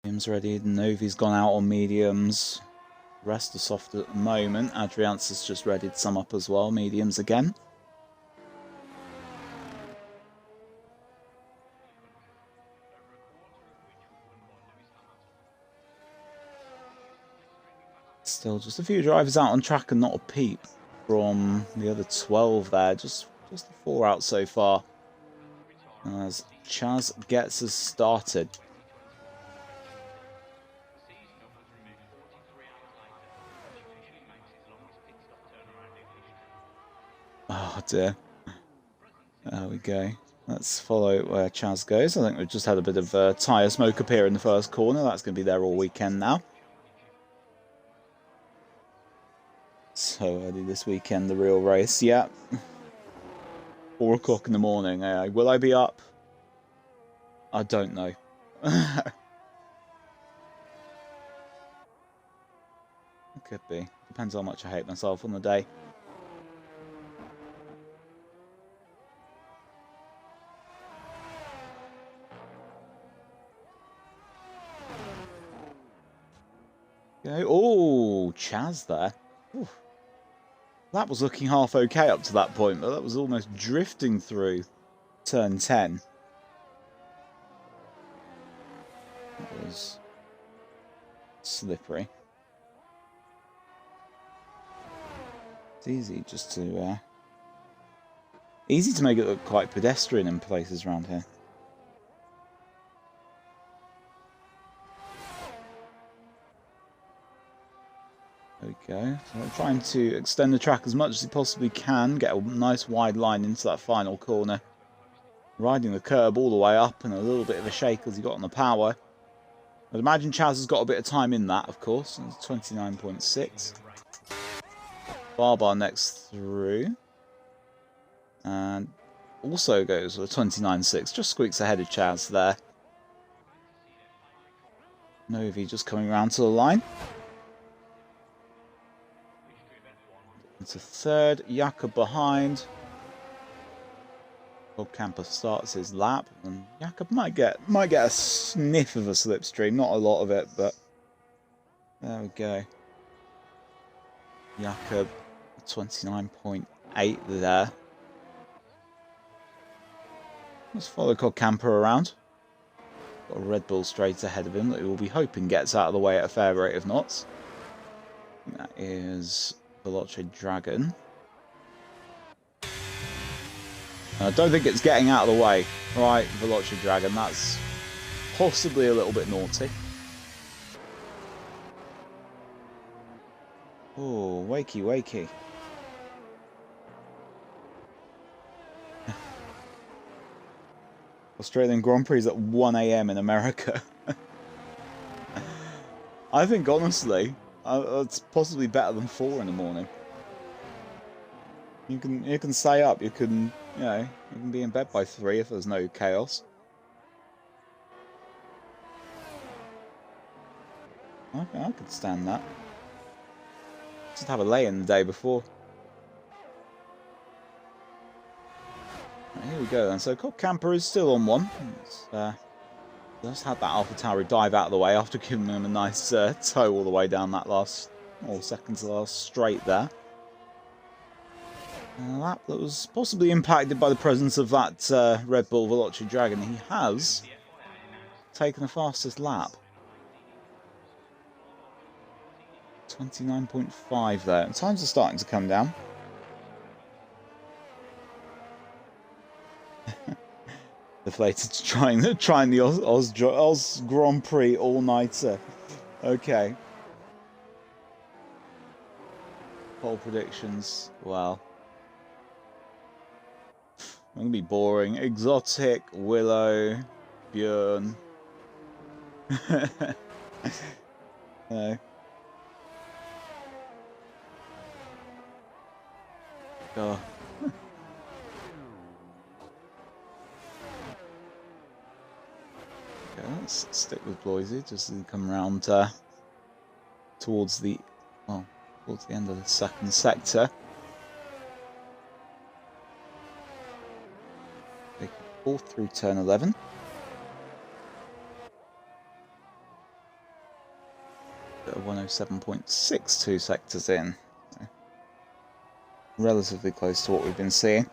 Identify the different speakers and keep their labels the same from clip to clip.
Speaker 1: Medium's ready. Novi's gone out on mediums. The rest are soft at the moment. Adriance is just ready to sum up as well. Mediums again. Still just a few drivers out on track and not a peep from the other 12 there. Just the 4 out so far. As Chaz gets us started. Oh dear. There we go. Let's follow where Chaz goes. I think we've just had a bit of tyre smoke appear in the first corner. That's going to be there all weekend now. So early this weekend, the real race. Yeah. 4 o'clock in the morning. Will I be up? I don't know. It could be. Depends how much I hate myself on the day. Okay. Oh, Chaz there. Ooh. That was looking half okay up to that point, but that was almost drifting through turn 10. That was slippery. It's easy just to make it look quite pedestrian in places around here. There we go. So I'm trying to extend the track as much as he possibly can, get a nice wide line into that final corner. Riding the curb all the way up and a little bit of a shake as he got on the power. I'd imagine Chaz has got a bit of time in that, of course. 29.6. Bar next through. And also goes with 29.6. Just squeaks ahead of Chaz there. Novi just coming around to the line. Into third, Jakob behind. Bob Camper starts his lap, and Jakob might get a sniff of a slipstream, not a lot of it, but there we go. Jakob 29.8 there. Let's follow Cod Camper around. Got a Red Bull straight ahead of him that we will be hoping gets out of the way at a fair rate of knots. That is Veloce Dragon. I don't think it's getting out of the way. Right, Veloce Dragon, that's possibly a little bit naughty. Oh, wakey, wakey. Australian Grand Prix is at 1 AM in America. I think, honestly, it's possibly better than 4 in the morning. You can stay up. You can be in bed by 3 if there's no chaos. Okay, I could stand that. Just have a lay-in the day before. Right, here we go then. So Cod Camper is still on 1. Just had that AlphaTauri dive out of the way after giving him a nice tow all the way down that second to last straight there. A lap that was possibly impacted by the presence of that Red Bull Veloce Dragon. He has taken the fastest lap. 29.5 there. And times are starting to come down. Deflated trying the Oz Grand Prix all-nighter. Okay. Pole predictions. Well. I'm going to be boring. Exotic, Willow, Björn. No. Oh. Okay, let's stick with Bloisey just as we come around towards the end of the second sector. Take 4th through turn 11. 107.62 sectors in. So relatively close to what we've been seeing.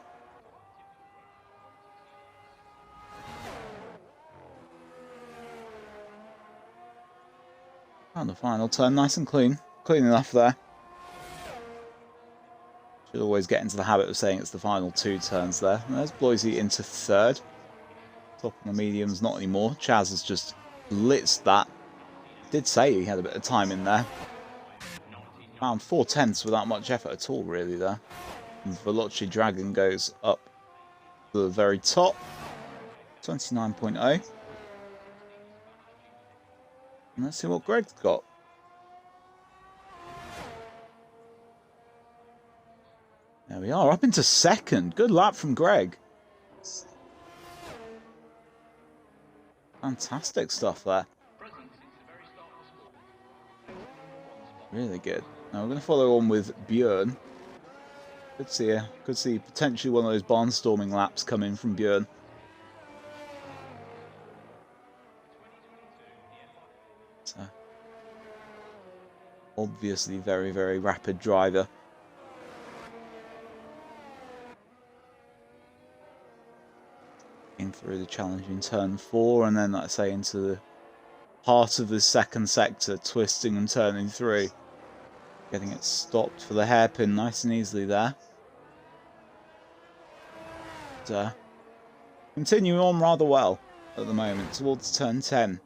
Speaker 1: And the final turn, nice and clean. Clean enough there. Should always get into the habit of saying it's the final 2 turns there. And there's Bloisey into 3rd. Top on the mediums, not anymore. Chaz has just blitzed that. Did say he had a bit of time in there. Found 4/10 without much effort at all, really, there. And Veloci Dragon goes up to the very top. 29.0. And let's see what Greg's got. There we are, up into 2nd. Good lap from Greg. Fantastic stuff there. Really good. Now we're going to follow on with Björn. Could see potentially one of those barnstorming laps coming from Björn. So, obviously very, very rapid driver. In through the challenging turn 4, and then, like I say, into the heart of the 2nd sector, twisting and turning through. Getting it stopped for the hairpin nice and easily there. But, continuing on rather well at the moment, towards turn 10.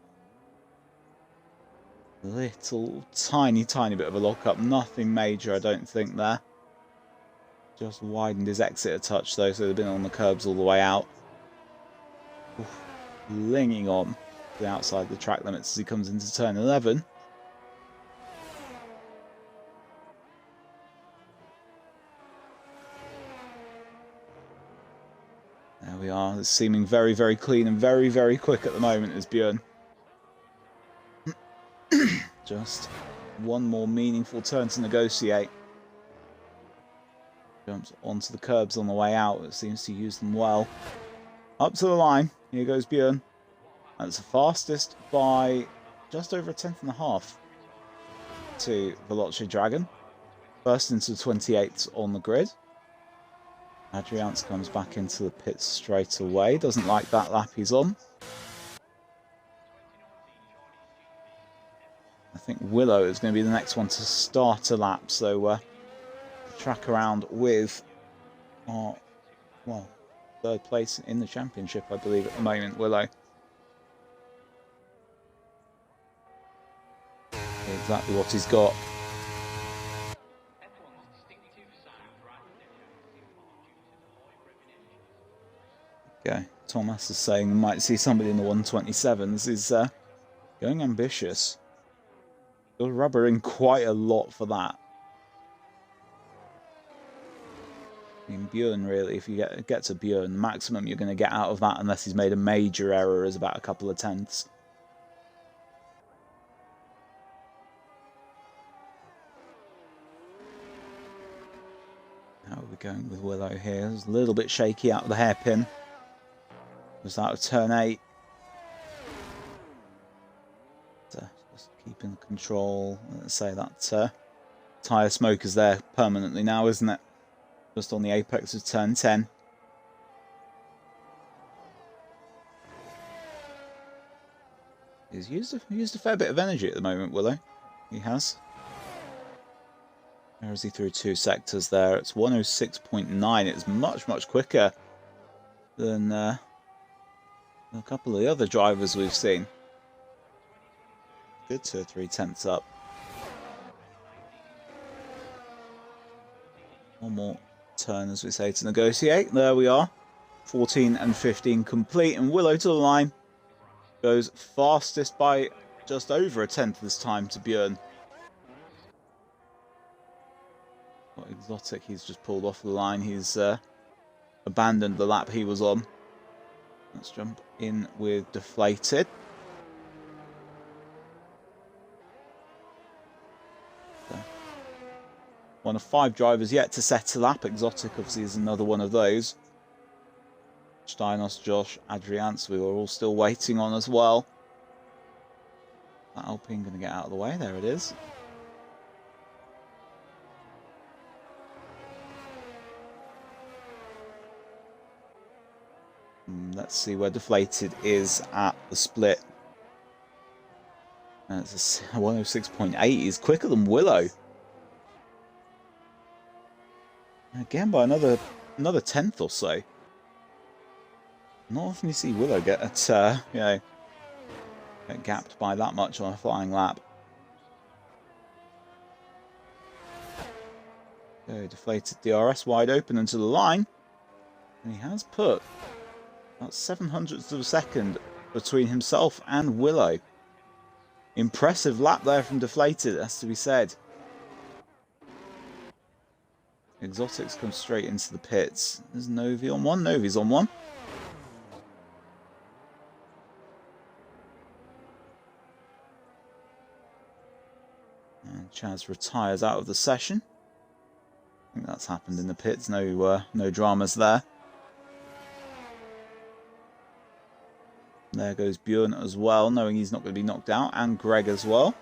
Speaker 1: Little tiny bit of a lock-up, nothing major I don't think there. Just widened his exit a touch though, so they've been on the curbs all the way out. Flinging on the outside the track limits as he comes into turn 11. There we are. It's seeming very, very clean and very, very quick at the moment as Björn. Just one more meaningful turn to negotiate. Jumps onto the curbs on the way out. It seems to use them well. Up to the line. Here goes Björn. That's the fastest by just over a 10.5 to Veloci Dragon. First into 28th on the grid. Adriance comes back into the pits straight away. Doesn't like that lap he's on. I think Willow is going to be the next one to start a lap. So track around with our, well, 3rd place in the championship, I believe, at the moment, Willow. Exactly what he's got. Okay, Thomas is saying we might see somebody in the 127s. Is going ambitious. Got to rubber in quite a lot for that. I mean, Björn, really, if you get to Björn, the maximum you're going to get out of that, unless he's made a major error, is about a couple of tenths. How are we going with Willow here? It's a little bit shaky out of the hairpin. Just out of turn 8. Just keeping control. Let's say that tyre smoke is there permanently now, isn't it? Just on the apex of turn 10. He's used a fair bit of energy at the moment, Willow. He has. Where is he through 2 sectors there? It's 106.9. It's much, much quicker than a couple of the other drivers we've seen. Good 2 or 3 tenths up. One more turn, as we say, to negotiate. There we are. 14 and 15 complete. And Willow to the line. Goes fastest by just over a tenth this time to Björn. What exotic, he's just pulled off the line. He's abandoned the lap he was on. Let's jump in with Deflated. One of 5 drivers yet to set a lap. Exotic obviously is another one of those. Steinos, Josh, Adriance, we were all still waiting on as well. That Alpine going to get out of the way. There it is. Let's see where Deflated is at the split. It's a 106.8. He's quicker than Willow. Again, by another tenth or so. Not often you see Willow get get gapped by that much on a flying lap. So Deflated DRS wide open into the line, and he has put about 0.07 of a second between himself and Willow. Impressive lap there from Deflated, has to be said. Exotics come straight into the pits. There's Novi on one. Novi's on one. And Chaz retires out of the session. I think that's happened in the pits. No dramas there. There goes Bjorn as well, knowing he's not going to be knocked out, and Greg as well.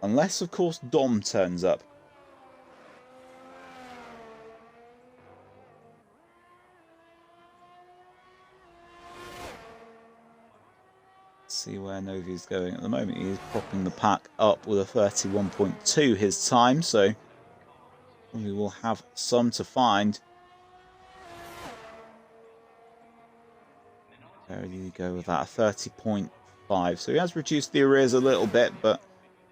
Speaker 1: Unless, of course, Dom turns up. Let's see where Novi's going at the moment. He's propping the pack up with a 31.2 his time, so we will have some to find. There you go with that, 30.5. So he has reduced the arrears a little bit, but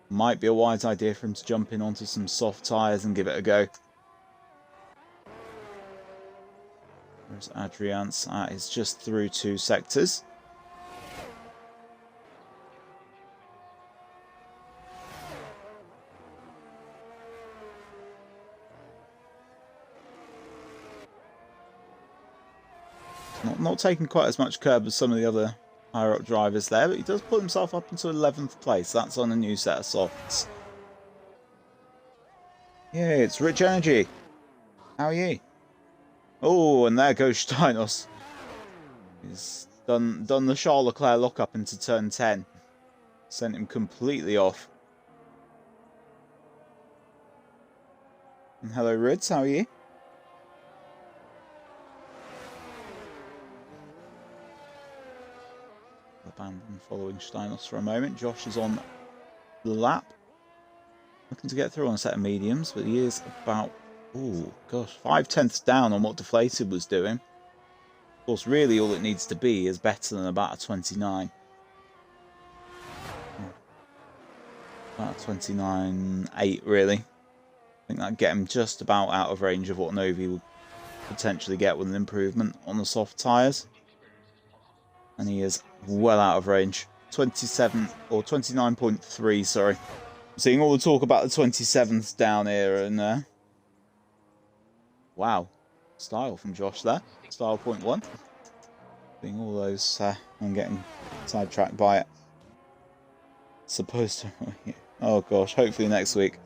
Speaker 1: might be a wise idea for him to jump in onto some soft tyres and give it a go. There's Adriance. It's just through 2 sectors. Not taking quite as much curb as some of the other higher up drivers there, but he does put himself up into 11th place. That's on a new set of softs. Yeah, it's Rich Energy. How are you? Oh, and there goes Steinos. He's done the Charles Leclerc lock-up into turn 10. Sent him completely off. And hello, Rids. How are you? Abandon following Steinos for a moment. Josh is on the lap. Looking to get through on a set of mediums, but he is about, oh gosh, 5/10 down on what Deflated was doing. Of course, really all it needs to be is better than about a 29. About a 29.8 really. I think that'd get him just about out of range of what Novi would potentially get with an improvement on the soft tyres. And he is well out of range. 27 or 29.3, sorry. I'm seeing all the talk about the 27th down here, and wow, style from Josh there. Style 0.1. Seeing all those, I'm getting sidetracked by it. Supposed to. Oh gosh, hopefully next week.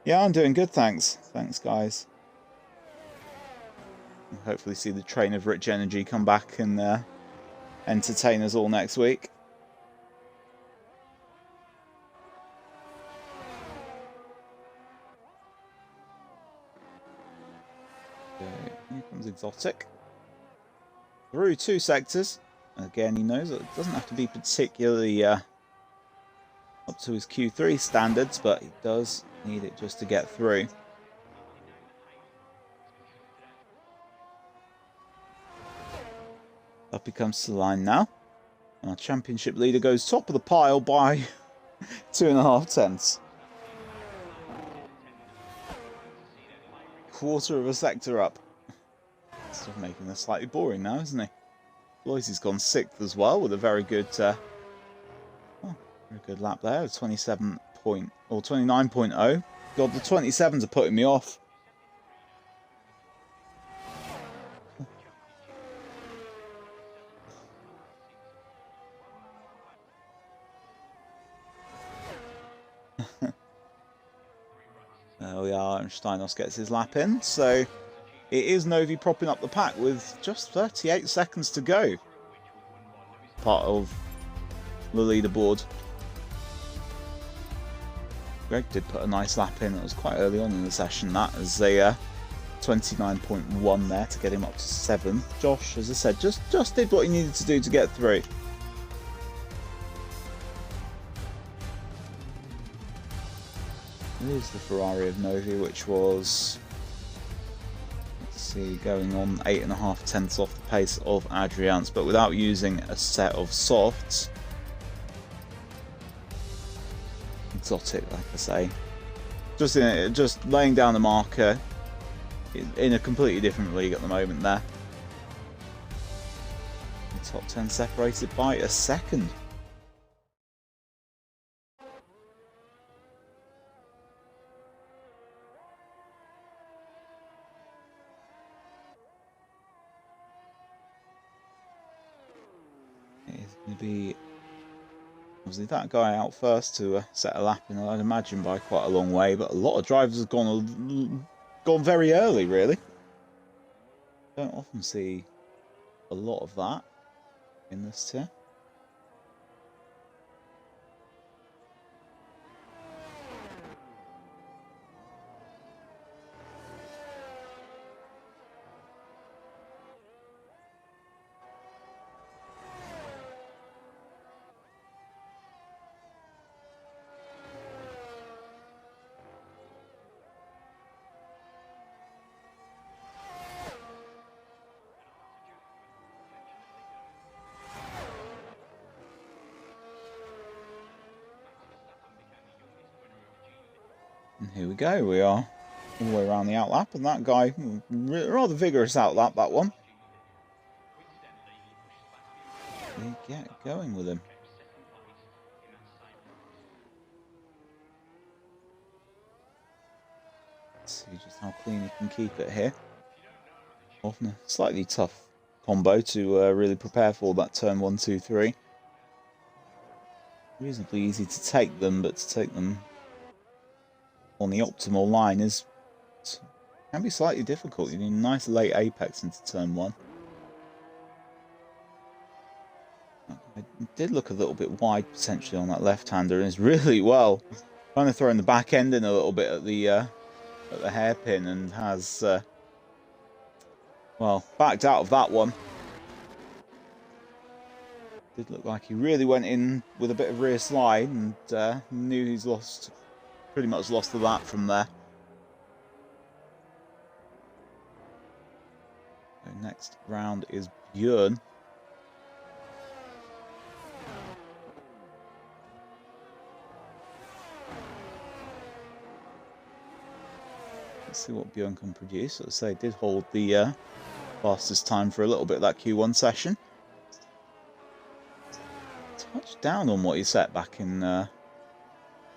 Speaker 1: Yeah, I'm doing good, thanks. Thanks, guys. Hopefully see the train of Rich Energy come back and entertain us all next week. Okay, here comes Exotic. Through 2 sectors. Again, he knows that it doesn't have to be particularly up to his Q3 standards, but he does need it just to get through. Up he comes to the line now. Our championship leader goes top of the pile by 2.5 tenths. Quarter of a sector up. Sort of making this slightly boring now, isn't he? Loisy's gone 6th as well with a very good, very good lap there. 29.0. God, the 27s are putting me off. There we are, and Steinos gets his lap in. So it is Novi propping up the pack with just 38 seconds to go. Part of the leaderboard. Greg did put a nice lap in. That was quite early on in the session, that, as a 29.1 there to get him up to 7. Josh, as I said, just did what he needed to do to get through. Here's the Ferrari of Novi, which was, let's see, going on 8.5 tenths off the pace of Adrian's, but without using a set of softs. Exotic, like I say, just laying down the marker in a completely different league at the moment there. The top 10 separated by a second. It's going to be obviously that guy out first to set a lap in, I'd imagine, by quite a long way, but a lot of drivers have gone very early, really. Don't often see a lot of that in this tier. And here we go, we are all the way around the outlap, and that guy, rather vigorous outlap, that one. They get going with him. Let's see just how clean he can keep it here. Often a slightly tough combo to really prepare for, that turn 1, 2, 3. Reasonably easy to take them, but to take them on the optimal line can be slightly difficult. You need a nice late apex into turn 1. It did look a little bit wide potentially on that left-hander, and is really well kind of throwing the back end in a little bit at the hairpin, and has well, backed out of that one. Did look like he really went in with a bit of rear slide, and knew he's pretty much lost the lap from there. So next round is Björn. Let's see what Björn can produce. As I say, did hold the fastest time for a little bit of that Q1 session. Touched down on what he set back in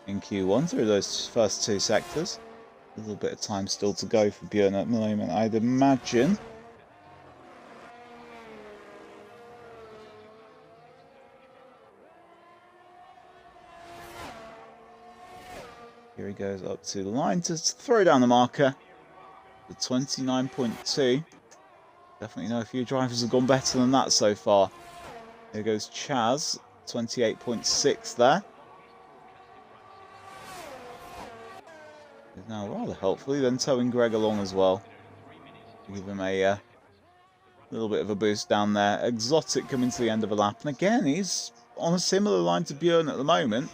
Speaker 1: Q1 through those first 2 sectors. A little bit of time still to go for Björn at the moment, I'd imagine. Here he goes up to the line to throw down the marker. The 29.2. Definitely know a few drivers have gone better than that so far. Here goes Chaz, 28.6 there. Is now rather helpfully then towing Greg along as well. Give him a little bit of a boost down there. Exotic coming to the end of a lap. And again, he's on a similar line to Björn at the moment.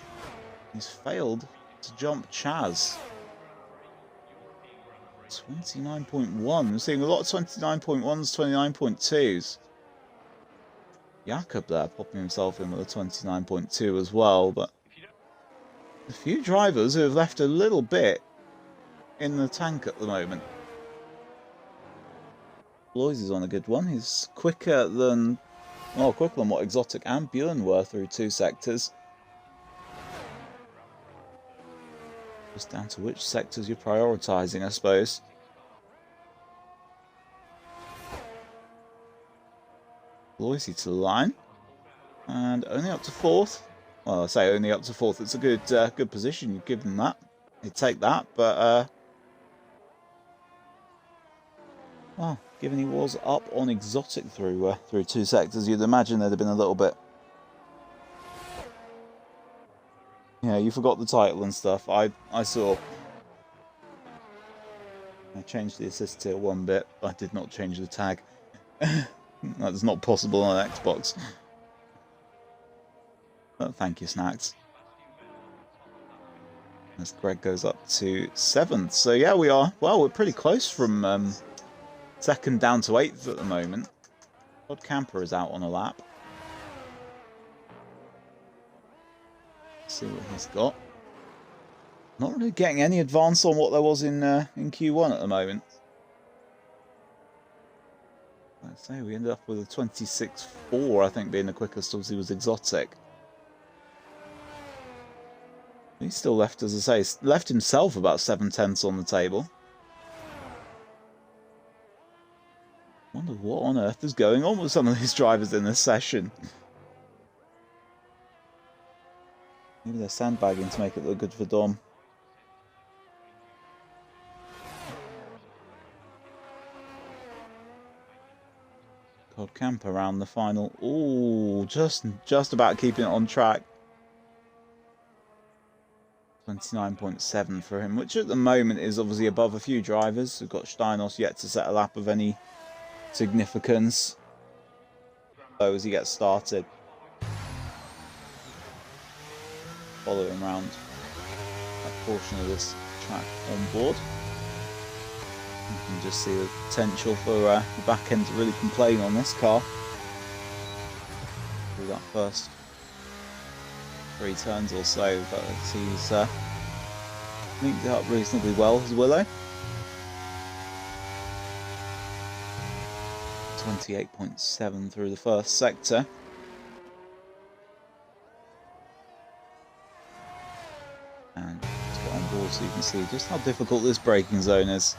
Speaker 1: He's failed to jump Chaz. 29.1. We're seeing a lot of 29.1s, 29.2s. Jakob there popping himself in with a 29.2 as well, but a few drivers who have left a little bit in the tank at the moment. Blois is on a good one. He's quicker than what Exotic and Björn were through 2 sectors. Just down to which sectors you're prioritising, I suppose. Blois to the line, and only up to 4th. Well, I say only up to 4th. It's a good position. You give them that, you take that. But well, given he was up on Exotic through 2 sectors, you'd imagine there'd have been a little bit Yeah, you forgot the title and stuff. I saw. I changed the assist tier 1 bit. I did not change the tag. That's not possible on Xbox. But thank you, Snacks. As Greg goes up to 7th. So yeah, we are, well, we're pretty close from 2nd down to 8th at the moment. Todd Camper is out on a lap. Let's see what he's got. Not really getting any advance on what there was in Q1 at the moment. Like I say, we ended up with a 26.4, I think, being the quickest. Obviously, was exotic. He's still left, as I say, left himself about 7/10 on the table. Wonder what on earth is going on with some of these drivers in this session. Maybe they're sandbagging to make it look good for Dom. Todd Camper around the final. Ooh, just about keeping it on track. 29.7 for him, which at the moment is obviously above a few drivers. We've got Steinos yet to set a lap of any significance. So as he gets started. Following around that portion of this track on board. You can just see the potential for the back end to really complain on this car. Through that first 3 turns or so, but he's linked it up reasonably well as Willow. 28.7 through the first sector. And just got on board so you can see just how difficult this braking zone is.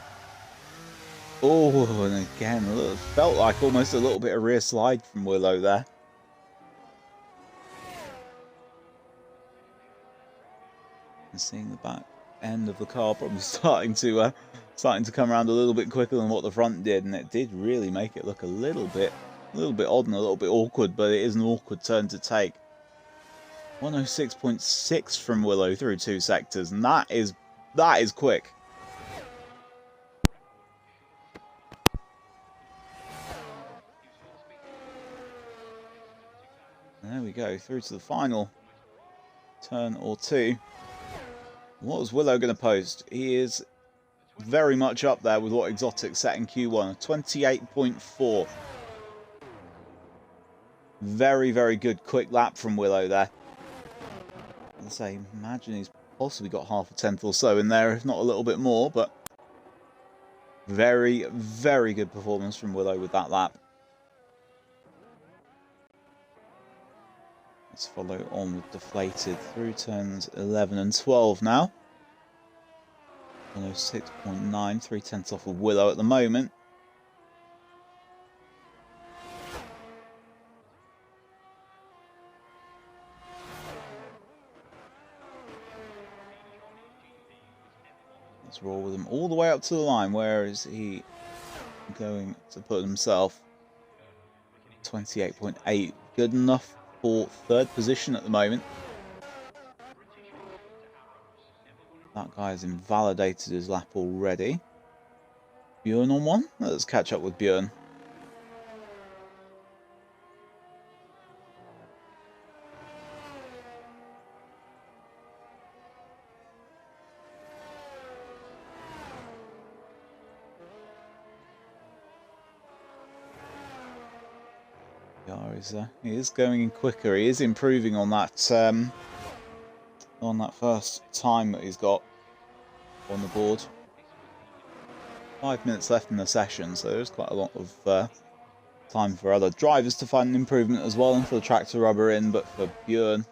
Speaker 1: Oh, and again, it felt like almost a little bit of rear slide from Willow there. And seeing the back end of the car probably starting to come around a little bit quicker than what the front did, and it did really make it look a little bit odd and a little bit awkward, but it is an awkward turn to take. 106.6 from Willow through 2 sectors, and that is quick. There we go, through to the final turn or 2. What was Willow going to post? He is very much up there with what Exotic set in Q1, 28.4. Very, very good quick lap from Willow there. I'd say, imagine he's possibly got half a tenth or so in there, if not a little bit more, but very, very good performance from Willow with that lap. Let's follow on with Deflated through turns 11 and 12 now. 106.9, 3/10 off of Willow at the moment. Let's roll with him all the way up to the line. Where is he going to put himself? 28.8, good enough for 3rd position at the moment. That guy has invalidated his lap already. Bjorn on one? Let's catch up with Bjorn. He is going in quicker. He is improving on that first time that he's got on the board. 5 minutes left in the session, so there's quite a lot of time for other drivers to find an improvement as well, and for the track to rubber in. But for Bjorn,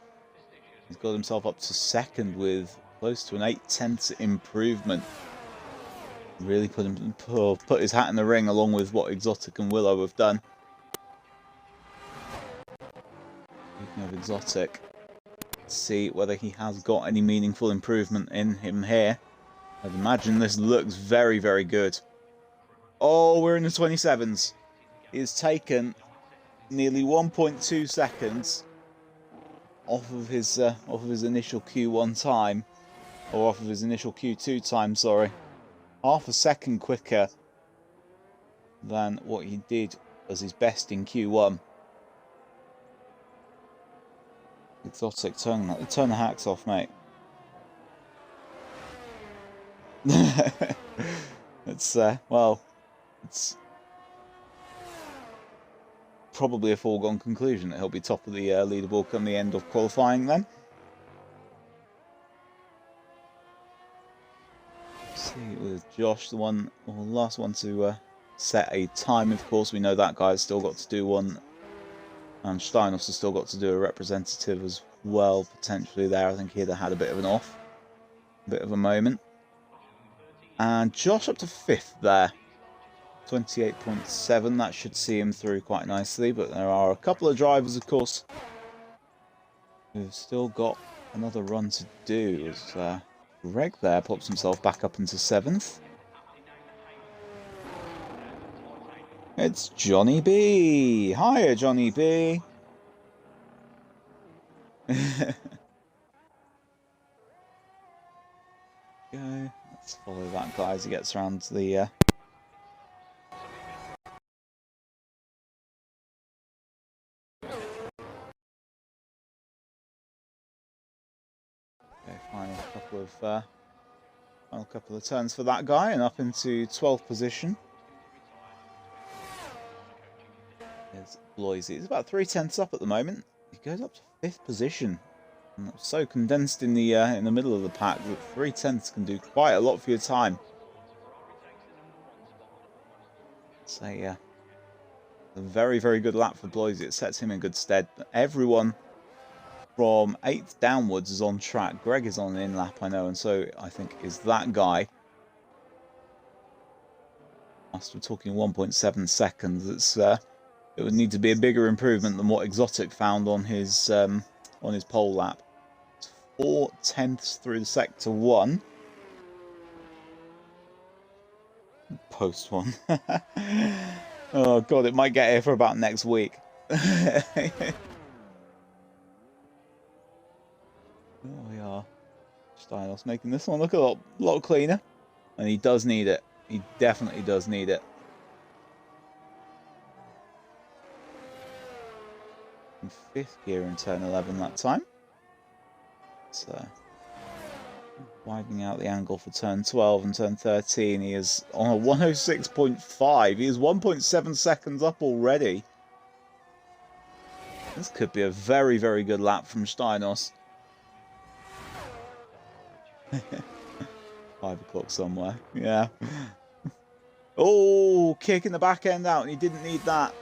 Speaker 1: he's got himself up to 2nd with close to an 8/10 improvement. Really put his hat in the ring, along with what Exotic and Willow have done. Speaking of Exotic, let's see whether he has got any meaningful improvement in him here. I'd imagine this looks very, very good. Oh, we're in the 27s. He's taken nearly 1.2 seconds off of his initial Q1 time, or off of his initial Q2 time, sorry. Half a second quicker than what he did as his best in Q1. Exotic, turn the hacks off, mate. It's well, it's probably a foregone conclusion that he'll be top of the leaderboard come the end of qualifying then. See with Josh, the last one to set a time. Of course, we know that guy's still got to do one, and Steinos has still got to do a representative as well, potentially there. I think he'd have had a bit of an off, a bit of a moment. And Josh up to 5th there, 28.7. That should see him through quite nicely. But there are a couple of drivers, of course, who've still got another run to do. As Greg there pops himself back up into 7th. It's Johnny B. Hiya, Johnny B. Go. Let's follow that guy as he gets around to the okay, final couple of turns for that guy, and up into 12th position. There's Bloisey. He's about 3/10 up at the moment. He goes up to 5th position. And so condensed in the middle of the pack that 3/10 can do quite a lot for your time. It's a very, very good lap for Bloisey. It sets him in good stead. Everyone from 8th downwards is on track. Greg is on an in lap, I know, and so I think is that guy. Whilst we're talking 1.7 seconds, it would need to be a bigger improvement than what Exotic found on his pole lap. 4/10 through the sector 1. Post 1. Oh god, it might get here for about next week. There we are. Styles making this one look a lot cleaner. And he does need it. He definitely does need it. In 5th gear in turn 11 that time. So, widening out the angle for turn 12 and turn 13. He is on a 106.5. He is 1.7 seconds up already. This could be a very, very good lap from Steinos. 5 o'clock somewhere. Yeah. Oh, kicking the back end out, and he didn't need that.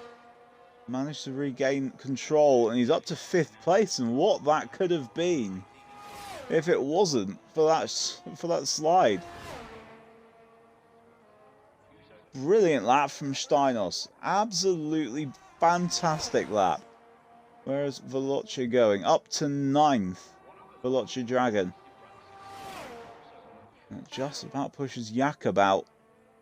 Speaker 1: Managed to regain control, and he's up to 5th place, and what that could have been if it wasn't for that slide. Brilliant lap from Steinos. Absolutely fantastic lap. Where's Veloce going? Up to 9th. Veloce Dragon. It just about pushes Jakob out.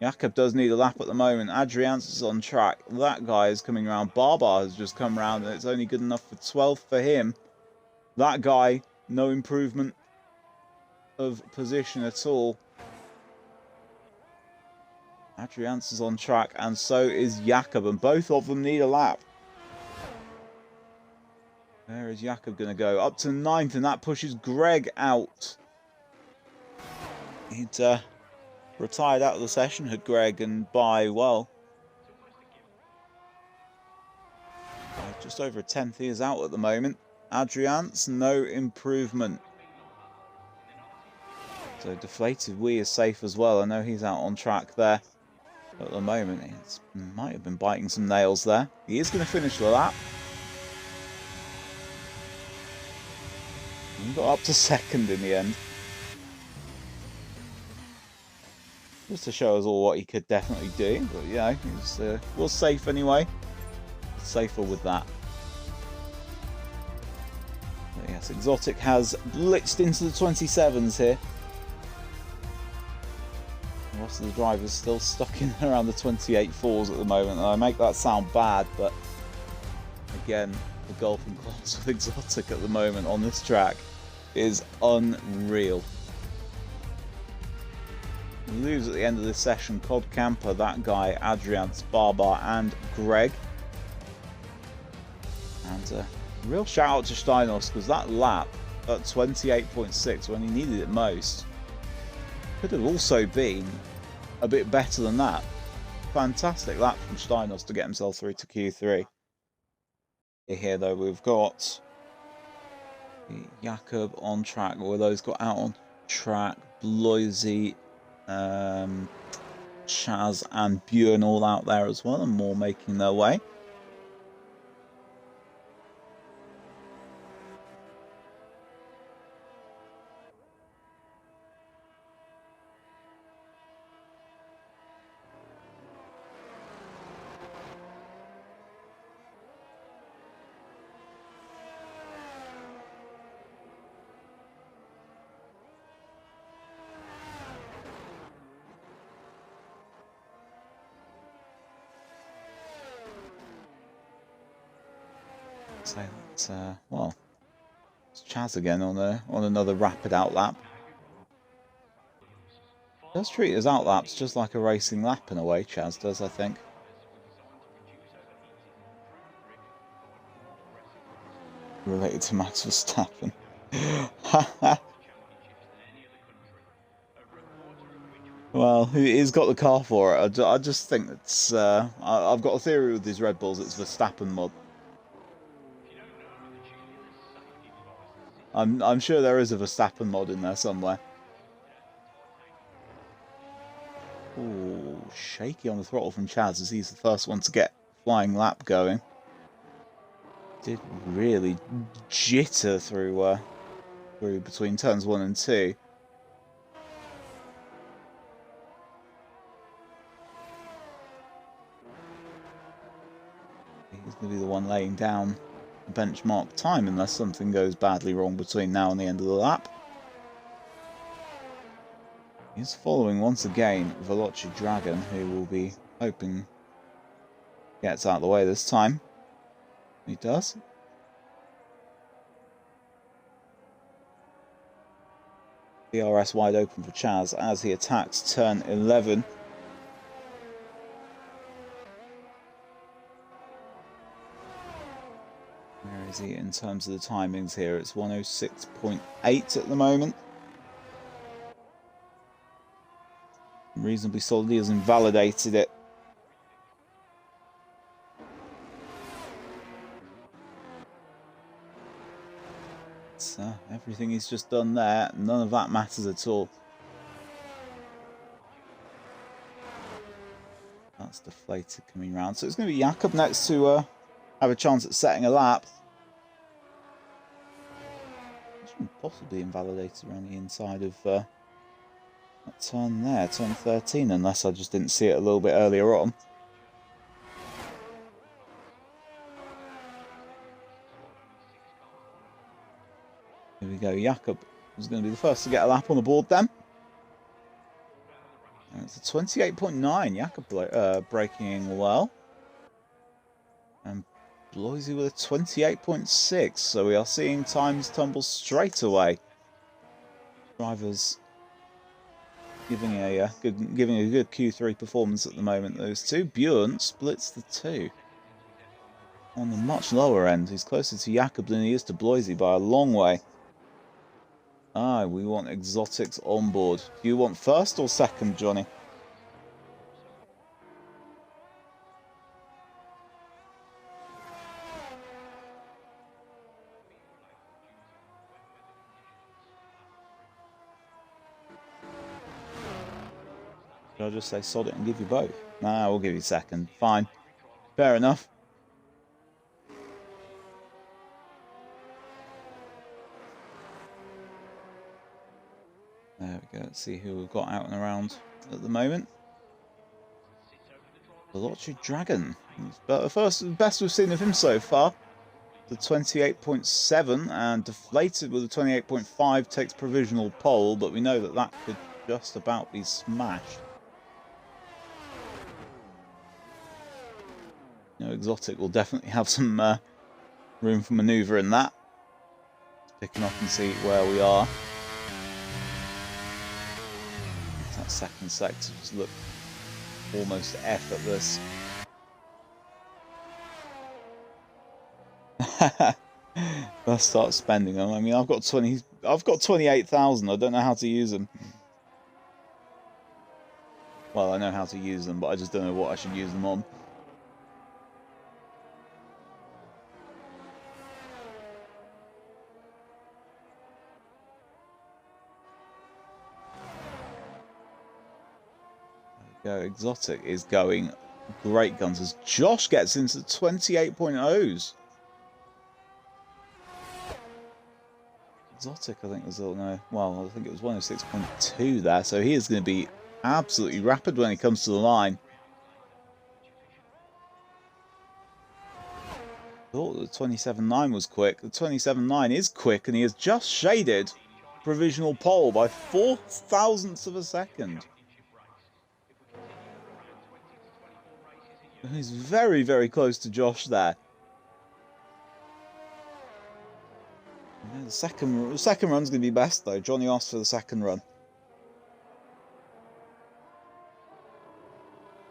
Speaker 1: Jakob does need a lap at the moment. Adrians is on track. That guy is coming around. Barbar has just come around, and it's only good enough for 12th for him. That guy, no improvement of position at all. Adrians is on track, and so is Jakob, and both of them need a lap. Where is Jakob going to go? Up to 9th, and that pushes Greg out. He'd retired out of the session, had Greg, and by just over a 10th he is out at the moment. Adrians, no improvement. So DeflatedWee is safe as well. I know he's out on track there at the moment. He might have been biting some nails there. He is going to finish the lap. He got up to 2nd in the end. Just to show us all what he could definitely do. But yeah, he was safe anyway. Safer with that. But yes, Exotic has blitzed into the 27s here. The rest of the drivers still stuck in around the 28.4s at the moment. And I make that sound bad, but again, the golfing class with Exotic at the moment on this track is unreal. We lose at the end of this session Cod Camper, that guy, Adrian, Barbar and Greg. And a real shout out to Steinos, because that lap at 28.6 when he needed it most could have also been a bit better than that. Fantastic lap from Steinos to get himself through to Q3. Here though we've got Jakob on track, or those got out on track, Bloisy, Chaz and Björn all out there as well, and more making their way. So that's, well, it's Chaz again on another rapid outlap. Does treat his outlaps just like a racing lap in a way, Chaz does, I think. Related to Max Verstappen. Well, he's got the car for it. I just think it's... I've got a theory with these Red Bulls, it's Verstappen mod. I'm sure there is a Verstappen mod in there somewhere. Ooh, shaky on the throttle from Chaz as he's the first one to get flying lap going. Did really jitter through between turns 1 and 2. He's going to be the one laying down benchmark time unless something goes badly wrong between now and the end of the lap. He's following once again Veloci Dragon, who will be hoping gets out of the way this time. He does. DRS wide open for Chaz as he attacks turn 11. Where is he in terms of the timings here? It's 106.8 at the moment. Reasonably solid. He has invalidated it. So everything he's just done there, none of that matters at all. That's deflated coming round. So it's going to be Jakob next to have a chance at setting a lap. Possibly invalidated around the inside of that turn there, turn 13, unless I just didn't see it a little bit earlier on. Here we go, Jakob is going to be the first to get a lap on the board then. And it's a 28.9, Jakob braking well. And Bloisy with a 28.6, so we are seeing times tumble straight away. Drivers giving a good Q3 performance at the moment. Those two. Björn splits the two on the much lower end. He's closer to Jakob than he is to Bloisy by a long way. Ah, we want exotics on board. Do you want first or second, Johnny? Should I just say sod it and give you both? Nah, we'll give you second. Fine. Fair enough. There we go. Let's see who we've got out and around at the moment. Veloci Dragon. The best we've seen of him so far. The 28.7 and deflated with a 28.5 takes provisional pole, but we know that that could just about be smashed. You know, Exotic will definitely have some room for manoeuvre in that. Picking up and see where we are. That second sector just looked almost effortless. Let's start spending them. I mean, I've got 28,000. I don't know how to use them. Well, I know how to use them, but I just don't know what I should use them on. There we go. Exotic is going great guns as Josh gets into 28.0s. Exotic, I think, was no. Well, I think it was 106.2 there, so he is going to be absolutely rapid when he comes to the line. Thought the 27.9 was quick. The 27.9 is quick, and he has just shaded provisional pole by 4 thousandths of a second. He's very, very close to Josh there. Yeah, the second run's going to be best, though. Johnny asked for the second run.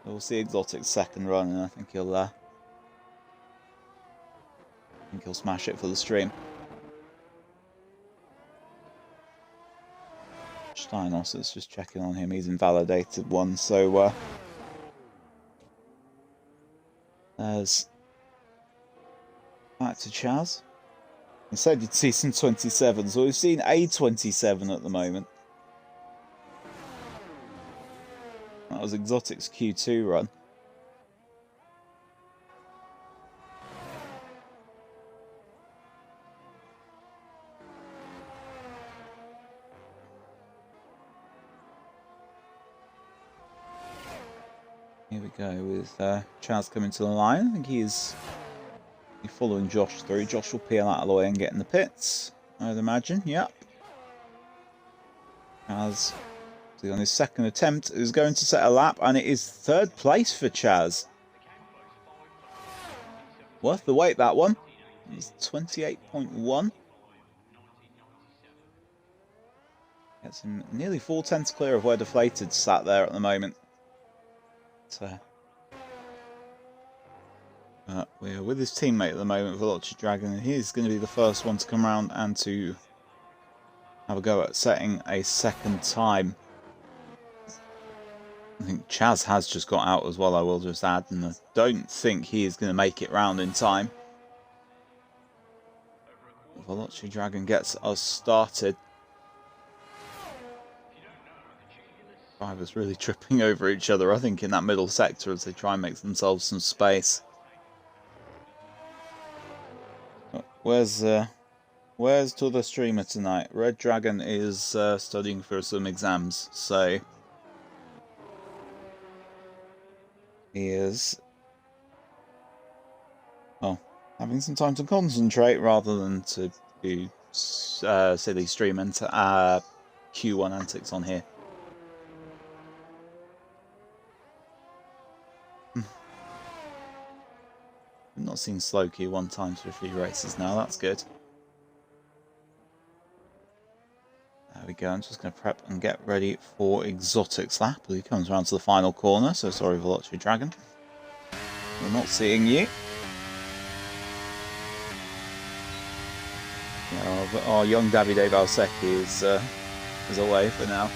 Speaker 1: We'll see Exotic's second run, and I think he'll smash it for the stream. Steinos is just checking on him. He's invalidated one, so there's back to Chaz. He said you'd see some 27, so we've seen a 27 at the moment. That was Exotic's Q2 run. Here we go with Chaz coming to the line. I think he's following Josh through. Josh will peel out of the way and get in the pits, I'd imagine. Yep. Chaz, on his second attempt, is going to set a lap, and it is third place for Chaz. Worth the wait, that one. It's 28.1. Gets him nearly 4/10 clear of where Deflated sat there at the moment. We are with his teammate at the moment, Veloci Dragon, and he's going to be the first one to come around and to have a go at setting a second time. I think Chaz has just got out as well, I will just add, and I don't think he is going to make it round in time. Veloci Dragon gets us started. Drivers really tripping over each other, I think, in that middle sector as they try and make themselves some space. Where's to the streamer tonight? Red Dragon is studying for some exams, so he is, well, having some time to concentrate rather than to do silly stream and Q1 antics on here. I've not seen slow Q1 times for a few races now, that's good. There we go, I'm just going to prep and get ready for Exotic's lap as he comes around to the final corner, so sorry Veloci Dragon. We're not seeing you. Yeah, our young Davide Valsecchi is away for now.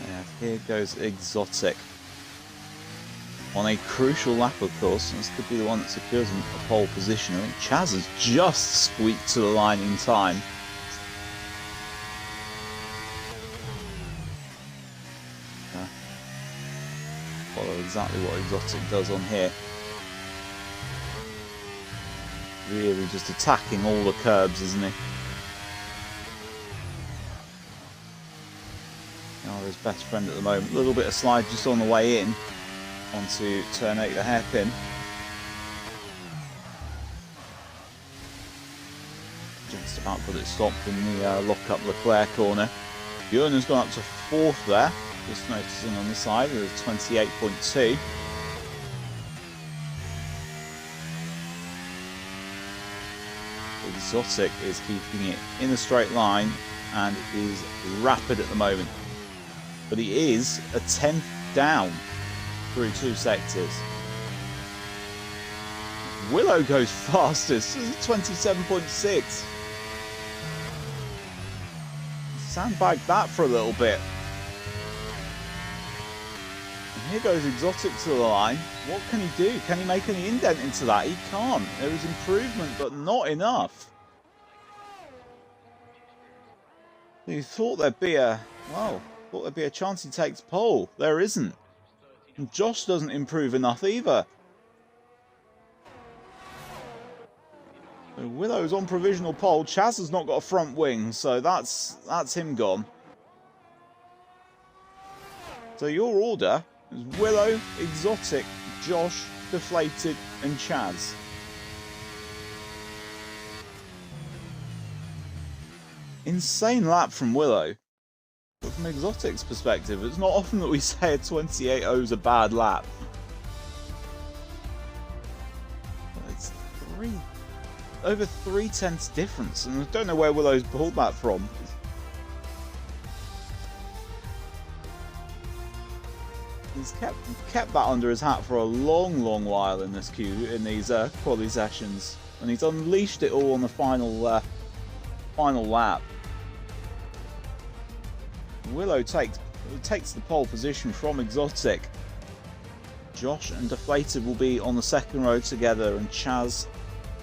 Speaker 1: Yeah, here goes Exotic. On a crucial lap, of course, and this could be the one that secures him a pole position. I think Chaz has just squeaked to the line in time. Follow exactly what Exotic does on here. Really just attacking all the curbs, isn't he? Now his best friend at the moment. A little bit of slide just on the way in. Onto turn 8, the hairpin. Just about got it stopped in the lock-up Leclerc corner. Bjorn has gone up to 4th there. Just noticing on the side, there's 28.2. Exotic is keeping it in a straight line and is rapid at the moment. But he is a 10th down through 2 sectors. Willow goes fastest. This is 27.6. Sandbag that for a little bit. And here goes Exotic to the line. What can he do? Can he make any indent into that? He can't. There is improvement, but not enough. You thought there'd be a, well, thought there'd be a chance he takes pole. There isn't. And Josh doesn't improve enough either. So Willow's on provisional pole. Chaz has not got a front wing, so that's him gone. So your order is Willow, Exotic, Josh, Deflated, and Chaz. Insane lap from Willow. But from Exotic's perspective, it's not often that we say a 28.0 is a bad lap. But it's over 3/10 difference, and I don't know where Willow's pulled that from. He's kept that under his hat for a long while in this in these quali sessions, and he's unleashed it all on the final lap. Willow takes the pole position from Exotic. Josh and Deflated will be on the second row together, and Chaz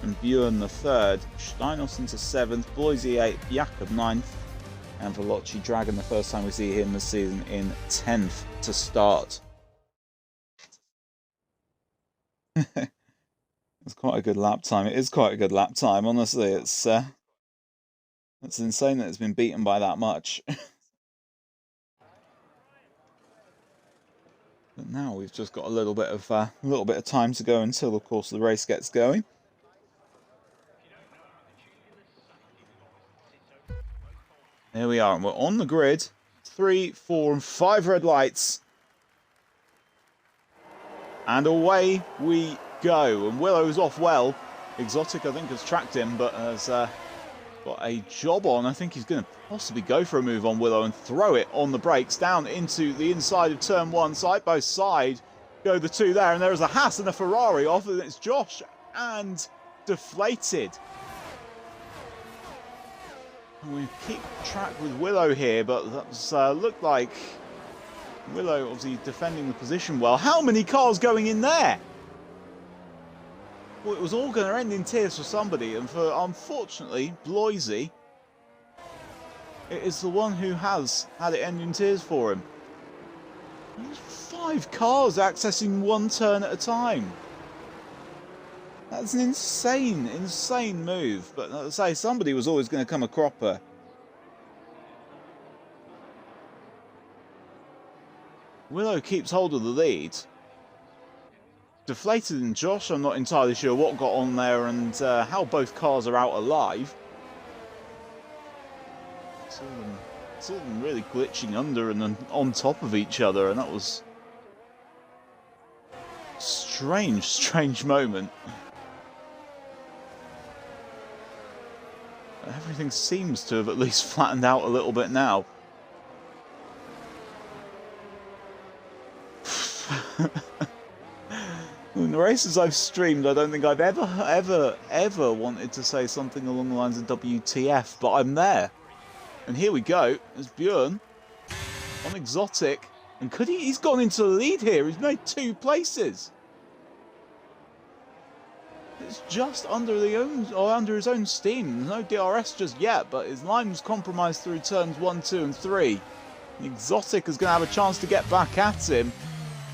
Speaker 1: and Björn the third. Steinos into 7th, Boise 8th, Jakob 9th, and Veloci Dragon, the first time we see him this season, in 10th to start. It's quite a good lap time. It is quite a good lap time, honestly. It's insane that it's been beaten by that much. But now we've just got a little bit of time to go until, of course, the race gets going. Here we are, and we're on the grid. 3, 4, and 5 red lights. And away we go. And Willow's off well. Exotic, I think, has tracked him, but has got a job on. I think he's going to possibly go for a move on Willow and throw it on the brakes down into the inside of turn 1. Side by side go the two there. And there is a Haas and a Ferrari off, and it's Josh and Deflated. We keep track with Willow here, but that's looked like Willow obviously defending the position well. How many cars going in there? Well, it was all going to end in tears for somebody, and for, unfortunately, Bloisy, it is the one who has had it end in tears for him. There's 5 cars accessing one turn at a time. That's an insane move. But as I say, somebody was always going to come a cropper. Willow keeps hold of the lead. Deflated and Josh, I'm not entirely sure what got on there and how both cars are out alive. It's all them really glitching under and then on top of each other, and that was a strange moment. Everything seems to have at least flattened out a little bit now. In the races I've streamed, I don't think I've ever wanted to say something along the lines of WTF, but I'm there. And here we go. There's Björn on Exotic. And could he's gone into the lead here. He's made 2 places. It's just under his own steam. There's no DRS just yet, but his line was compromised through turns 1, 2, and 3. Exotic is going to have a chance to get back at him.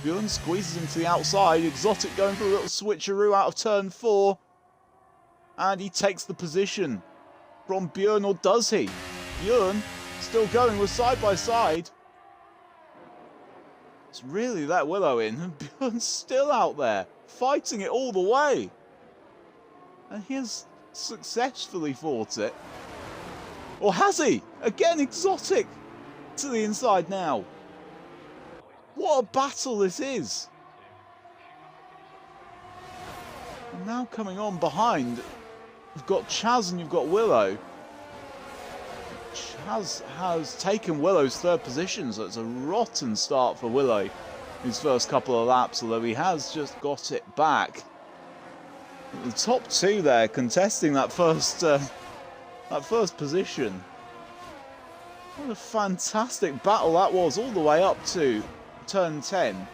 Speaker 1: Björn squeezes him to the outside. Exotic going for a little switcheroo out of turn 4. And he takes the position from Björn, or does he? Björn still going with side by side. It's really let Willow in, and Björn's still out there, fighting it all the way. And he has successfully fought it. Or has he? Again, Exotic to the inside now. What a battle this is. And now coming on behind, You've got Chaz and you've got Willow. Chaz has taken Willow's third position, so it's a rotten start for Willow. His first couple of laps, although he has just got it back. The top two there contesting that first position. What a fantastic battle that was, all the way up to turn 10.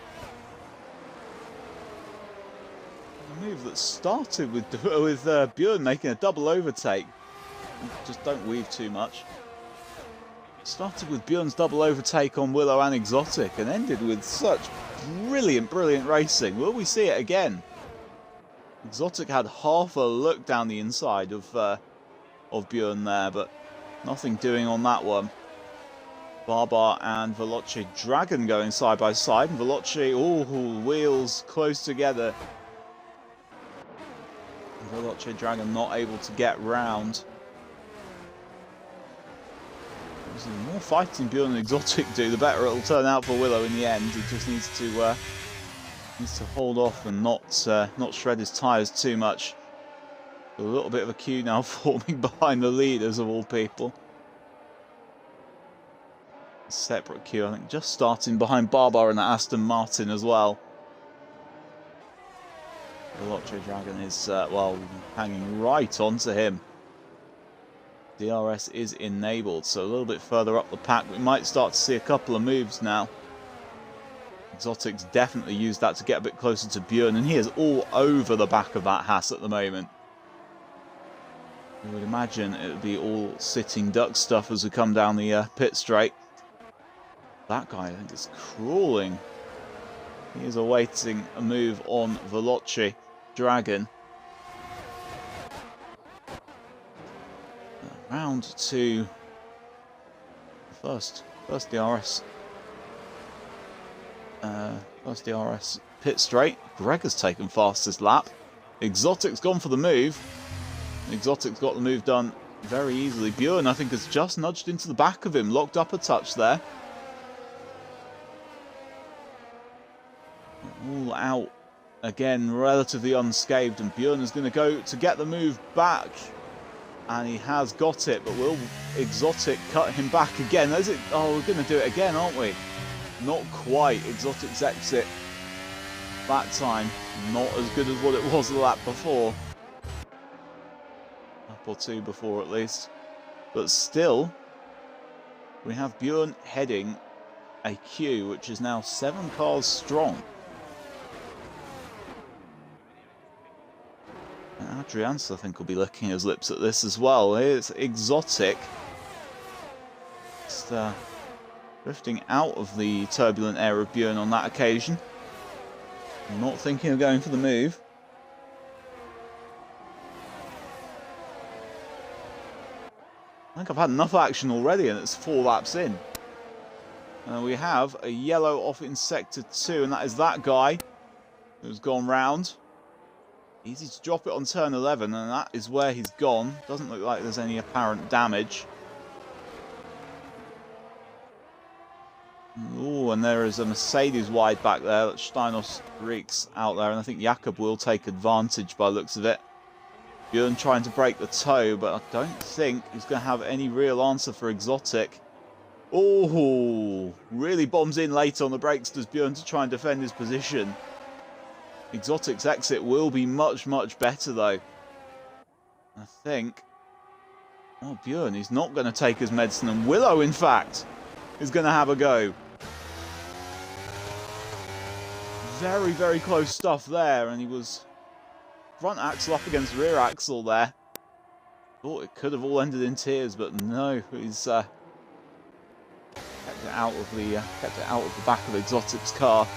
Speaker 1: A move that started with Björn making a double overtake. Just don't weave too much. Started with Björn's double overtake on Willow and Exotic, and ended with such brilliant racing. Will we see it again? Exotic had half a look down the inside of Björn there, but nothing doing on that one. Barbar and Veloce Dragon going side by side, and Veloce, wheels close together. Veloce Dragon not able to get round. The more fighting Björn and Exotic do, the better it'll turn out for Willow in the end. He just needs to hold off and not shred his tyres too much. A little bit of a queue now forming behind the leaders of all people. A separate queue, I think, just starting behind Barbar and Aston Martin as well. Veloce Dragon is well, hanging right onto him. DRS is enabled, so a little bit further up the pack we might start to see a couple of moves now. Exotic's definitely used that to get a bit closer to Björn, and he is all over the back of that Haas at the moment. I would imagine it would be all sitting duck stuff as we come down the pit straight. That guy, I think, is crawling. He is awaiting a move on Veloce Dragon. Round to first DRS. First DRS pit straight. Greg has taken fastest lap. Exotic's gone for the move. Exotic's got the move done very easily. Björn, I think, has just nudged into the back of him, locked up a touch there. All out again, relatively unscathed, and Björn is going to go to get the move back. And he has got it, but will Exotic cut him back again? Is it? Oh, we're going to do it again, aren't we? Not quite. Exotic's exit that time, not as good as what it was the lap before. Lap or two before, at least. But still, we have Björn heading a queue, which is now 7 cars strong. Adrian's, I think, will be licking his lips at this as well. Here's Exotic. Just drifting out of the turbulent air of Björn on that occasion. Not thinking of going for the move. I think I've had enough action already, and it's 4 laps in. We have a yellow off in Sector 2, and that is that guy who's gone round. Easy to drop it on turn 11, and that is where he's gone. Doesn't look like there's any apparent damage. Oh, and there is a Mercedes wide back there. Steinos Reeks out there, and I think Jakob will take advantage by the looks of it. Björn trying to break the toe, but I don't think he's going to have any real answer for Exotic. Oh, really bombs in late on the brakes, does Björn, to try and defend his position. Exotic's exit will be much better, though. I think. Oh, Björn, he's not going to take his medicine, and Willow, in fact, is going to have a go. Very close stuff there, and he was front axle up against rear axle there. Thought it could have all ended in tears, but no, he's kept it out of the back of Exotic's car.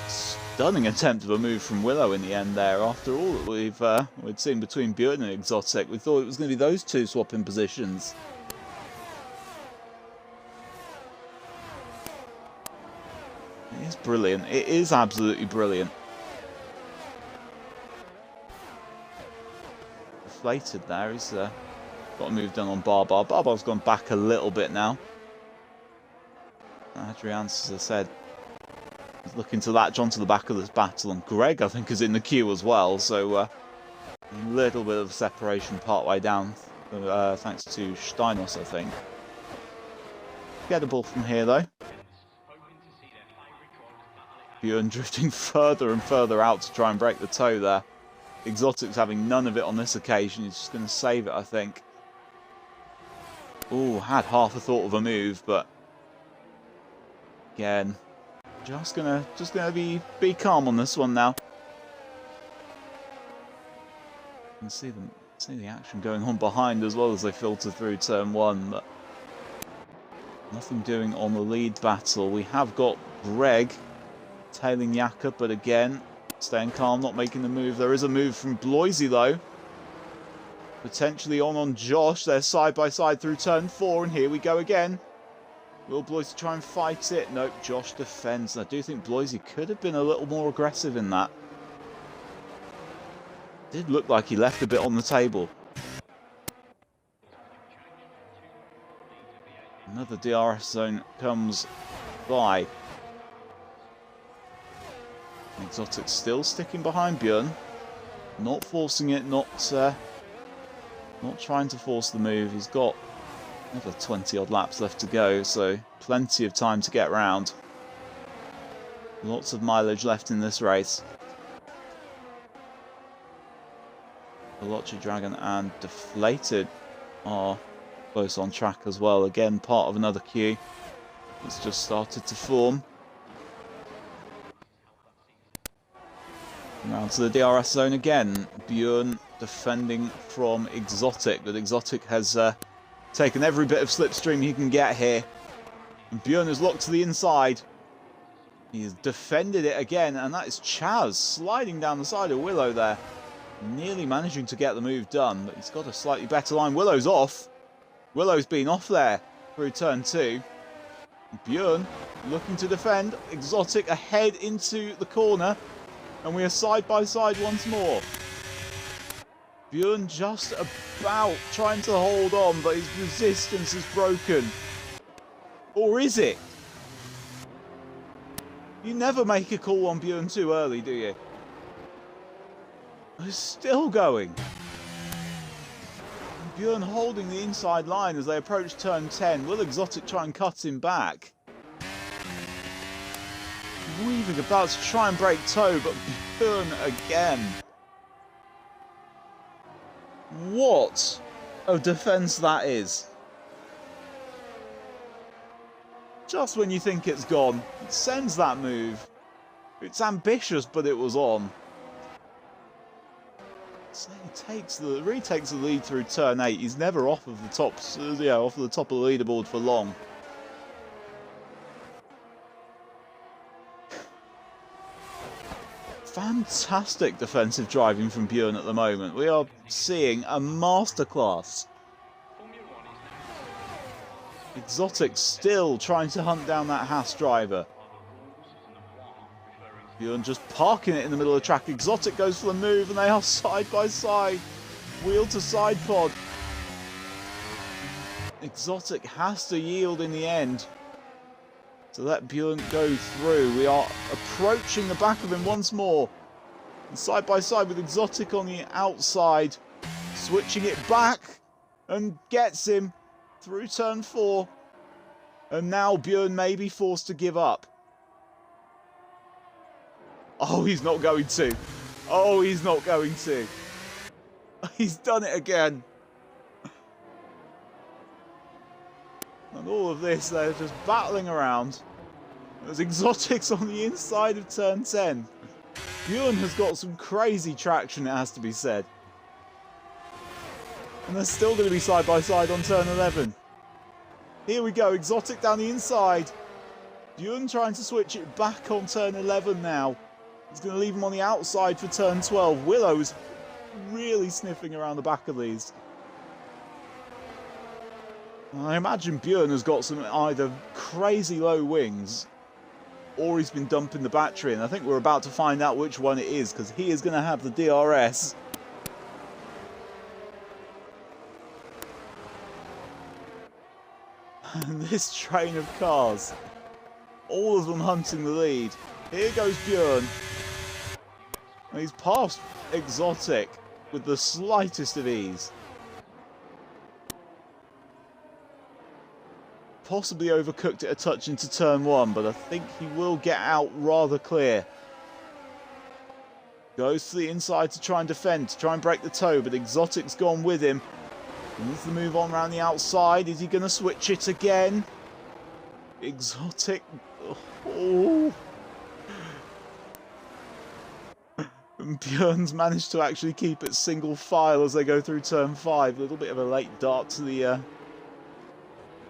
Speaker 1: Stunning attempt of a move from Willow in the end there. After all that we'd seen between Björn and Exotic, we thought it was going to be those two swapping positions. It is brilliant. It is absolutely brilliant. Deflated there. He's got a move done on Barbar. Barbar's gone back a little bit now. Adrian, as I said, looking to latch onto the back of this battle, and Greg, I think, is in the queue as well, so a little bit of separation partway down, thanks to Steinos, I think. Gettable from here, though. Bjorn drifting further and further out to try and break the toe there. Exotic's having none of it on this occasion. He's just going to save it, I think. Ooh, had half a thought of a move, but again, just gonna be calm on this one now. You can see the action going on behind as well as they filter through turn 1, but nothing doing on the lead battle. We have got Greg tailing Yaka, but again, staying calm, not making the move. There is a move from Bloisey though. Potentially on Josh. They're side by side through turn 4, and here we go again. Will Bloisey try and fight it? Nope, Josh defends. I do think Bloisey could have been a little more aggressive in that. Did look like he left a bit on the table. Another DRS zone comes by. Exotic still sticking behind Bjorn. Not forcing it, not trying to force the move. He's got another 20 odd laps left to go, so plenty of time to get round. Lots of mileage left in this race. Veloci Dragon and Deflated are close on track as well. Again, part of another queue that's just started to form. Round to the DRS zone again. Bjorn defending from Exotic, but Exotic has taken every bit of slipstream he can get here. And Bjorn is locked to the inside. He has defended it again, and that is Chaz sliding down the side of Willow there. Nearly managing to get the move done, but he's got a slightly better line. Willow's off. Willow's been off there through turn 2. Bjorn looking to defend. Exotic ahead into the corner. And we are side by side once more. Bjorn just about trying to hold on, but his resistance is broken. Or is it? You never make a call on Bjorn too early, do you? He's still going. Bjorn holding the inside line as they approach turn 10. Will Exotic try and cut him back? Weaving about to try and break toe, but Bjorn again. What a defense that is. Just when you think it's gone, it sends that move. It's ambitious, but it was on. So he retakes the lead through turn 8. He's never off of the top, off of the top of the leaderboard for long. Fantastic defensive driving from Bjorn at the moment. We are seeing a masterclass. Exotic still trying to hunt down that Haas driver. Bjorn just parking it in the middle of the track. Exotic goes for the move, and they are side by side. Wheel to side pod. Exotic has to yield in the end to let Bjorn go through. We are approaching the back of him once more. And side by side with Exotic on the outside. Switching it back and gets him through turn 4. And now Bjorn may be forced to give up. Oh, he's not going to. Oh, he's not going to. He's done it again. And all of this, they're just battling around. There's Exotics on the inside of turn 10. Bjorn has got some crazy traction, it has to be said. And they're still going to be side by side on turn 11. Here we go, Exotic down the inside. Bjorn trying to switch it back on turn 11 now. He's going to leave him on the outside for turn 12. Willow's really sniffing around the back of these. I imagine Bjorn has got some either crazy low wings or he's been dumping the battery, and I think we're about to find out which one it is, because he is going to have the DRS. And this train of cars, all of them hunting the lead. Here goes Bjorn. And he's past Exotic with the slightest of ease. Possibly overcooked it a touch into turn 1, but I think he will get out rather clear. Goes to the inside to try and defend, to try and break the toe, but Exotic's gone with him. He needs to move on around the outside. Is he going to switch it again? Exotic. Oh. And Bjorn's managed to actually keep it single file as they go through turn 5. A little bit of a late dart to the...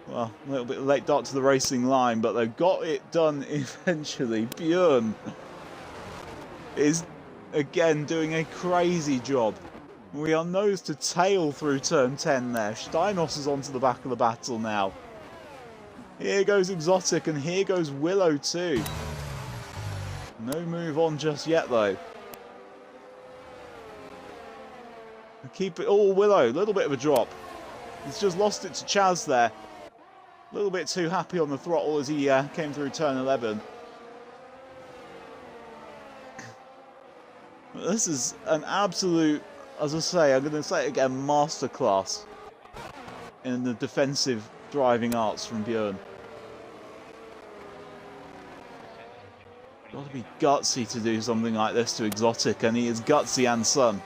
Speaker 1: well, a little bit late dart to the racing line, but they've got it done eventually. Bjorn is, again, doing a crazy job. We are nose to tail through turn 10 there. Steinos is onto the back of the battle now. Here goes Exotic, and here goes Willow too. No move on just yet, though. Keep it... oh, Willow, a little bit of a drop. He's just lost it to Chaz there. A little bit too happy on the throttle as he came through turn 11. This is an absolute, as I say, I'm going to say it again, masterclass in the defensive driving arts from Bjorn. Got to be gutsy to do something like this to Exotic, and he is gutsy and some.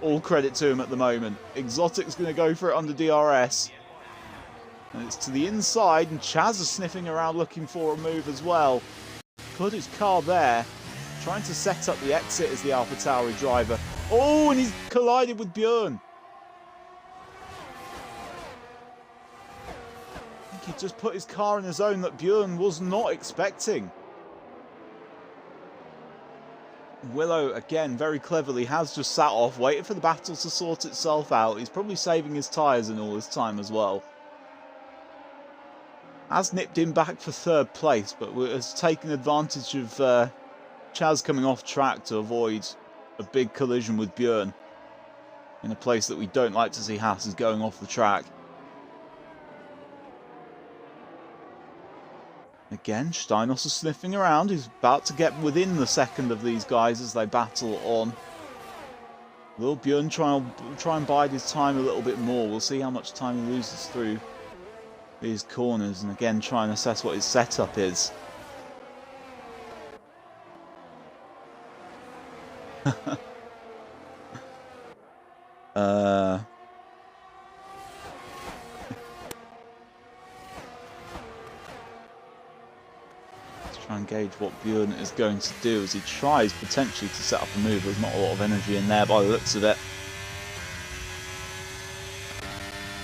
Speaker 1: All credit to him at the moment. Exotic's going to go for it under DRS. And it's to the inside, and Chaz is sniffing around looking for a move as well. Put his car there, trying to set up the exit as the AlphaTauri driver. Oh, and he's collided with Bjorn. I think he just put his car in a zone that Bjorn was not expecting. Willow, again, very cleverly, has just sat off, waited for the battle to sort itself out. He's probably saving his tyres in all this time as well. Has nipped him back for 3rd place, but has taken advantage of Chaz coming off track to avoid a big collision with Bjorn in a place that we don't like to see Haas is going off the track. Again, Steinos is sniffing around. He's about to get within the second of these guys as they battle on. Will Bjorn try and bide his time a little bit more? We'll see how much time he loses through these corners, and again try and assess what his setup is. Let's try and gauge what Bjorn is going to do as he tries potentially to set up a move. There's not a lot of energy in there by the looks of it.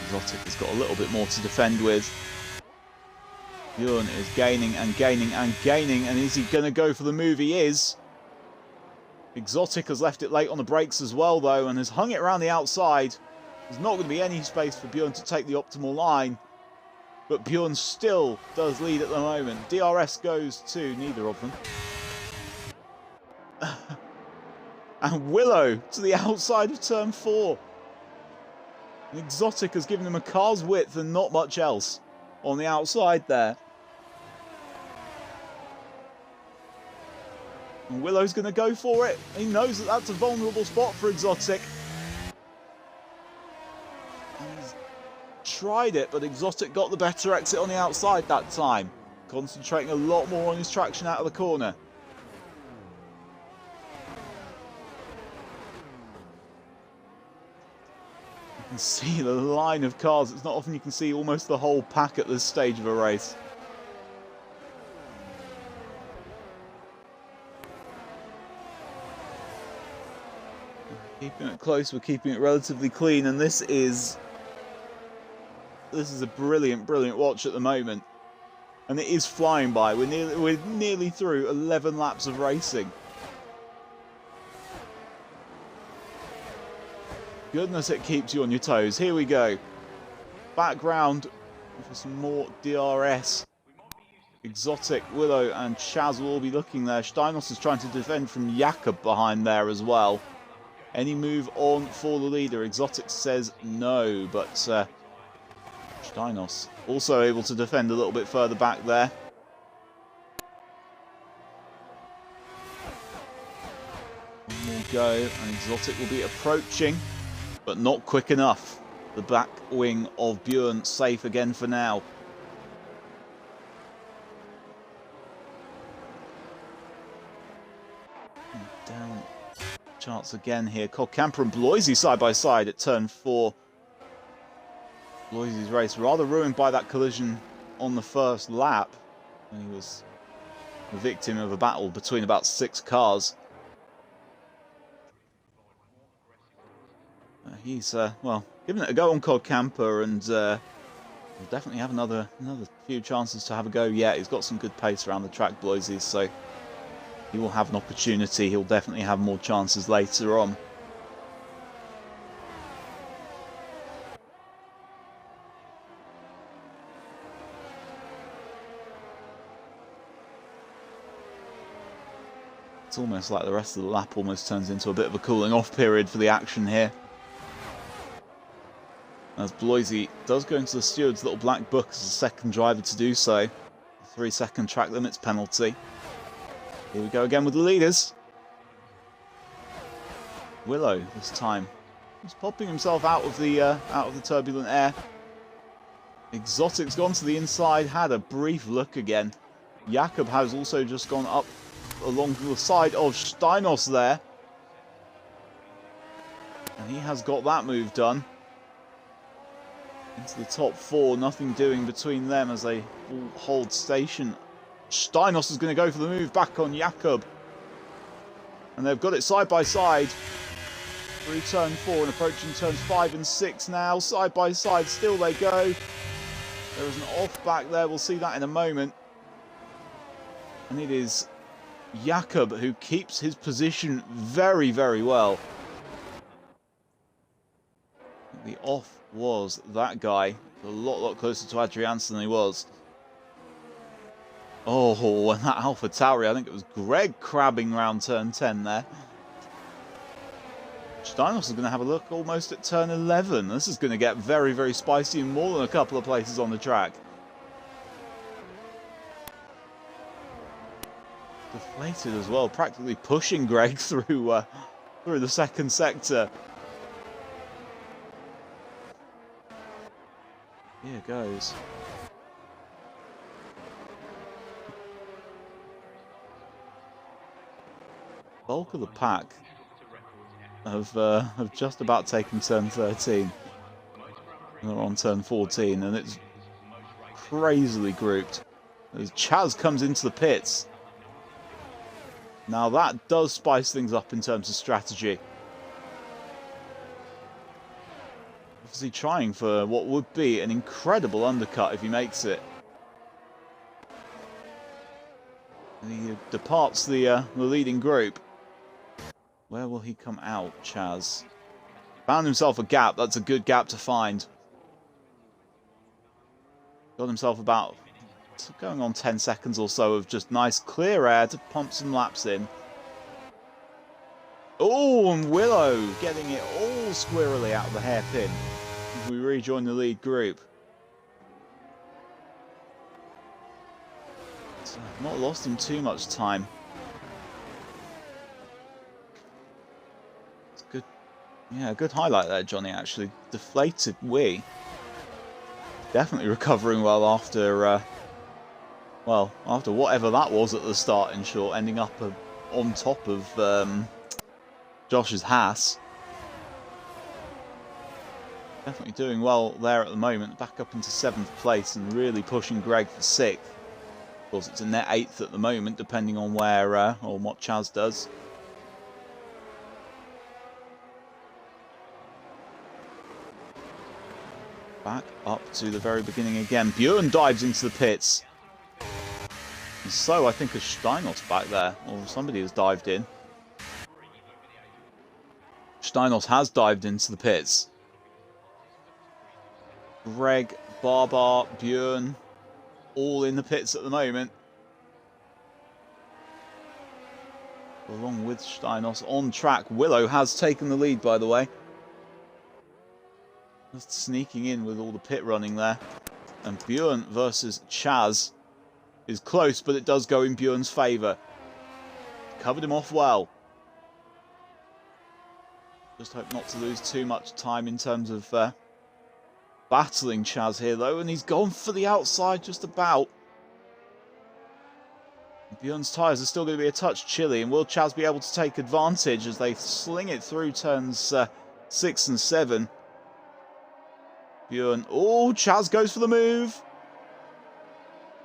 Speaker 1: Exotic has got a little bit more to defend with. Bjorn is gaining and gaining and gaining, and is he going to go for the move? He is. Exotic has left it late on the brakes as well, though, and has hung it around the outside. There's not going to be any space for Bjorn to take the optimal line, but Bjorn still does lead at the moment. DRS goes to neither of them. And Willow to the outside of turn 4. And Exotic has given him a car's width and not much else on the outside there. And Willow's going to go for it. He knows that that's a vulnerable spot for Exotic. And he's tried it, but Exotic got the better exit on the outside that time. Concentrating a lot more on his traction out of the corner. You can see the line of cars. It's not often you can see almost the whole pack at this stage of a race. Keeping it close, we're keeping it relatively clean, and this is a brilliant watch at the moment, and it is flying by. We're nearly through 11 laps of racing. Goodness, it keeps you on your toes. Here we go. Background for some more DRS. Exotic, Willow, and Chaz will all be looking there. Steinos is trying to defend from Jakob behind there as well. Any move on for the leader? Exotic says no, but Steinos also able to defend a little bit further back there. go, and Exotic will be approaching, but not quick enough. The back wing of Bjorn safe again for now. Down charts again here. Camper and Bloisey side by side at turn 4. Bloisey's race rather ruined by that collision on the first lap, when he was the victim of a battle between about 6 cars. He's well, giving it a go on Camper, and he'll definitely have another few chances to have a go. Yeah, he's got some good pace around the track, Bloisey, so he will have an opportunity. He'll definitely have more chances later on. It's almost like the rest of the lap almost turns into a bit of a cooling off period for the action here. As Bloisey does go into the steward's little black book as the second driver to do so. 3-second track limits penalty. Here we go again with the leaders. Willow this time. He's popping himself out of the turbulent air. Exotic's gone to the inside, had a brief look again. Jakob has also just gone up along the side of Steinos there. And he has got that move done. Into the top 4, nothing doing between them as they all hold station. Steinos is going to go for the move back on Jakob. And they've got it side by side. Through turn 4 and approaching turns 5 and 6 now. Side by side, still they go. There is an off back there, we'll see that in a moment. And it is Jakob who keeps his position very, very well. The off was that guy. A lot closer to Adriansen than he was. Oh, and that Alpha Tauri, I think it was Greg crabbing round turn 10 there. Steinos is going to have a look almost at turn 11. This is going to get very, very spicy in more than a couple of places on the track. Deflated as well, practically pushing Greg through the second sector. Here goes. Bulk of the pack have just about taken turn 13. And they're on turn 14, and it's crazily grouped. As Chaz comes into the pits. Now that does spice things up in terms of strategy. Obviously trying for what would be an incredible undercut if he makes it. And he departs the leading group. Where will he come out, Chaz? Found himself a gap. That's a good gap to find. Got himself about going on 10 seconds or so of just nice clear air to pump some laps in. Oh, and Willow getting it all squirrely out of the hairpin as we rejoin the lead group. So, not lost him too much time. It's good. Yeah, good highlight there, Johnny, actually. DeflatedWee. Definitely recovering well after, well, after whatever that was at the start, in short, ending up on top of Josh's Haas. Definitely doing well there at the moment, back up into 7th place and really pushing Greg for 6th. Of course, it's a net 8th at the moment, depending on where or what Chaz does. Back up to the very beginning again. Bjorn dives into the pits. And so I think a Steinos back there, or somebody has dived in. Steinos has dived into the pits. Greg, Barbar, Bjorn, all in the pits at the moment. Along with Steinos on track. Willow has taken the lead, by the way. Just sneaking in with all the pit running there. And Bjorn versus Chaz is close, but it does go in Bjorn's favour. Covered him off well. Just hope not to lose too much time in terms of battling Chaz here, though. And he's gone for the outside just about. Bjorn's tyres are still going to be a touch chilly, and will Chaz be able to take advantage as they sling it through turns 6 and 7? Bjorn, oh, Chaz goes for the move.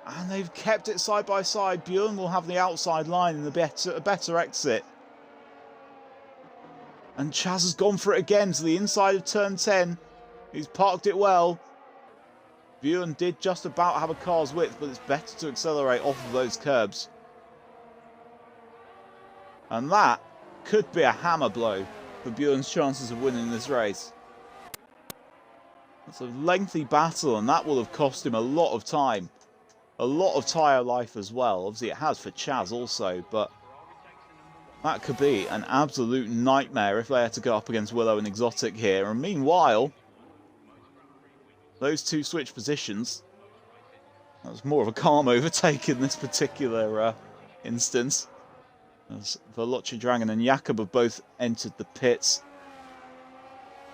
Speaker 1: And they've kept it side by side. Bjorn will have the outside line and a better exit. And Chaz has gone for it again to the inside of turn 10. He's parked it well. Bjorn did just about have a car's width, but it's better to accelerate off of those curbs. And that could be a hammer blow for Bjorn's chances of winning this race. It's a lengthy battle, and that will have cost him a lot of time. A lot of tyre life as well. Obviously it has for Chaz also, but that could be an absolute nightmare if they had to go up against Willow and Exotic here. And meanwhile, those two switch positions. That was more of a calm overtake in this particular instance, as Veloci Dragon and Jakob have both entered the pits.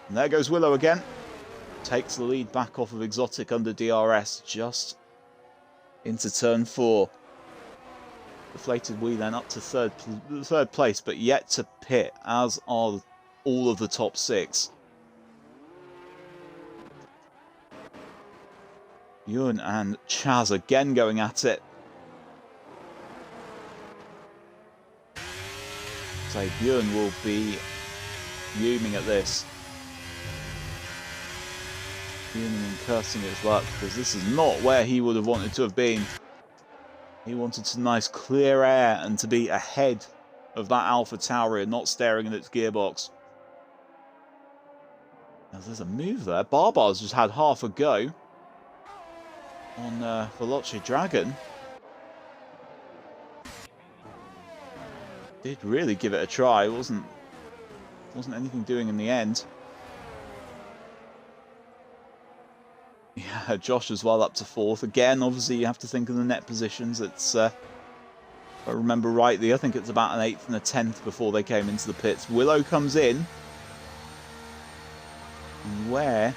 Speaker 1: And there goes Willow again. Takes the lead back off of Exotic under DRS just into turn 4. DeflatedWee then up to third place, but yet to pit, as are all of the top 6. Bjorn and Chaz again going at it. So Bjorn will be fuming at this. Fuming and cursing his luck, because this is not where he would have wanted to have been. He wanted some nice clear air and to be ahead of that Alpha Tauri, not staring at its gearbox. Now there's a move there. Barbar's just had half a go on Veloci Dragon. Did really give it a try. Wasn't anything doing in the end. Yeah, Josh as well up to 4th. Again, obviously you have to think of the net positions. It's, if I remember rightly, I think it's about an 8th and a 10th before they came into the pits. Willow comes in. And where,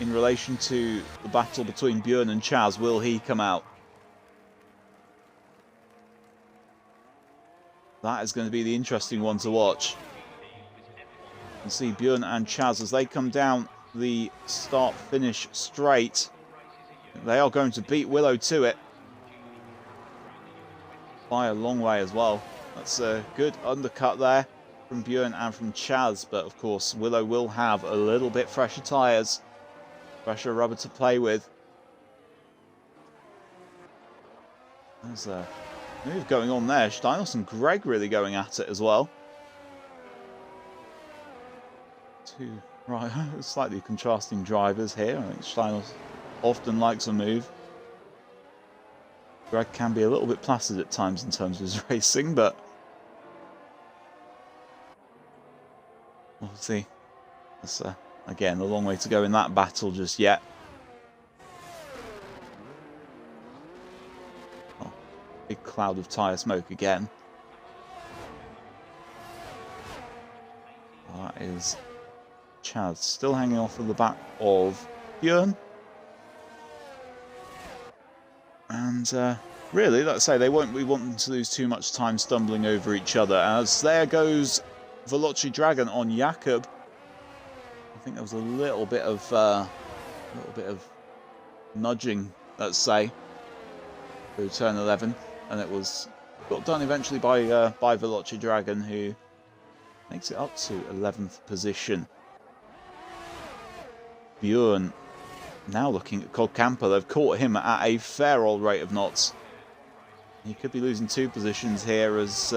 Speaker 1: in relation to the battle between Bjorn and Chaz, will he come out? That is going to be the interesting one to watch. You can see Bjorn and Chaz as they come down the start-finish straight. They are going to beat Willow to it by a long way as well. That's a good undercut there from Bjorn and from Chaz, but of course Willow will have a little bit fresher tyres, fresher rubber to play with. There's a move going on there. Steinos and Greg really going at it as well. Two slightly contrasting drivers here. I think Steinos often likes a move. Greg can be a little bit placid at times in terms of his racing, but we'll see. That's again a long way to go in that battle just yet. Oh, big cloud of tyre smoke again. That is Chaz still hanging off of the back of Bjorn. And really, let's say we won't want them to lose too much time stumbling over each other, as there goes Veloci Dragon on Jakob. I think there was a little bit of nudging, let's say, through turn 11, and it got done eventually by Veloci Dragon, who makes it up to 11th position. Bjorn now looking at Camper. They've caught him at a fair old rate of knots. He could be losing 2 positions here, as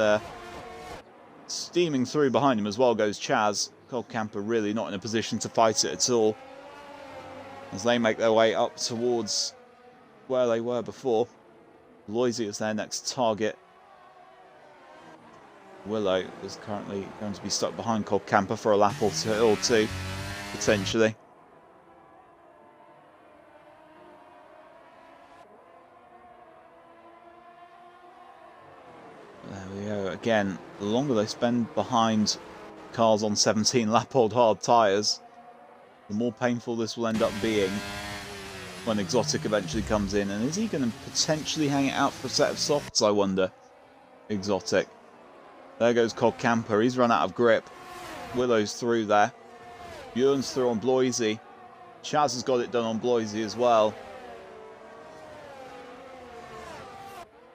Speaker 1: steaming through behind him as well goes Chaz. Camper really not in a position to fight it at all, as they make their way up towards where they were before. Loisy is their next target. Willow is currently going to be stuck behind Camper for a lap or two, potentially. There we go. Again, the longer they spend behind cars on 17 lap old hard tyres, the more painful this will end up being when Exotic eventually comes in. And is he going to potentially hang it out for a set of softs, I wonder? Exotic. There goes Cod Camper. He's run out of grip. Willow's through there. Bjorn's through on Bloisey. Chaz has got it done on Bloisey as well.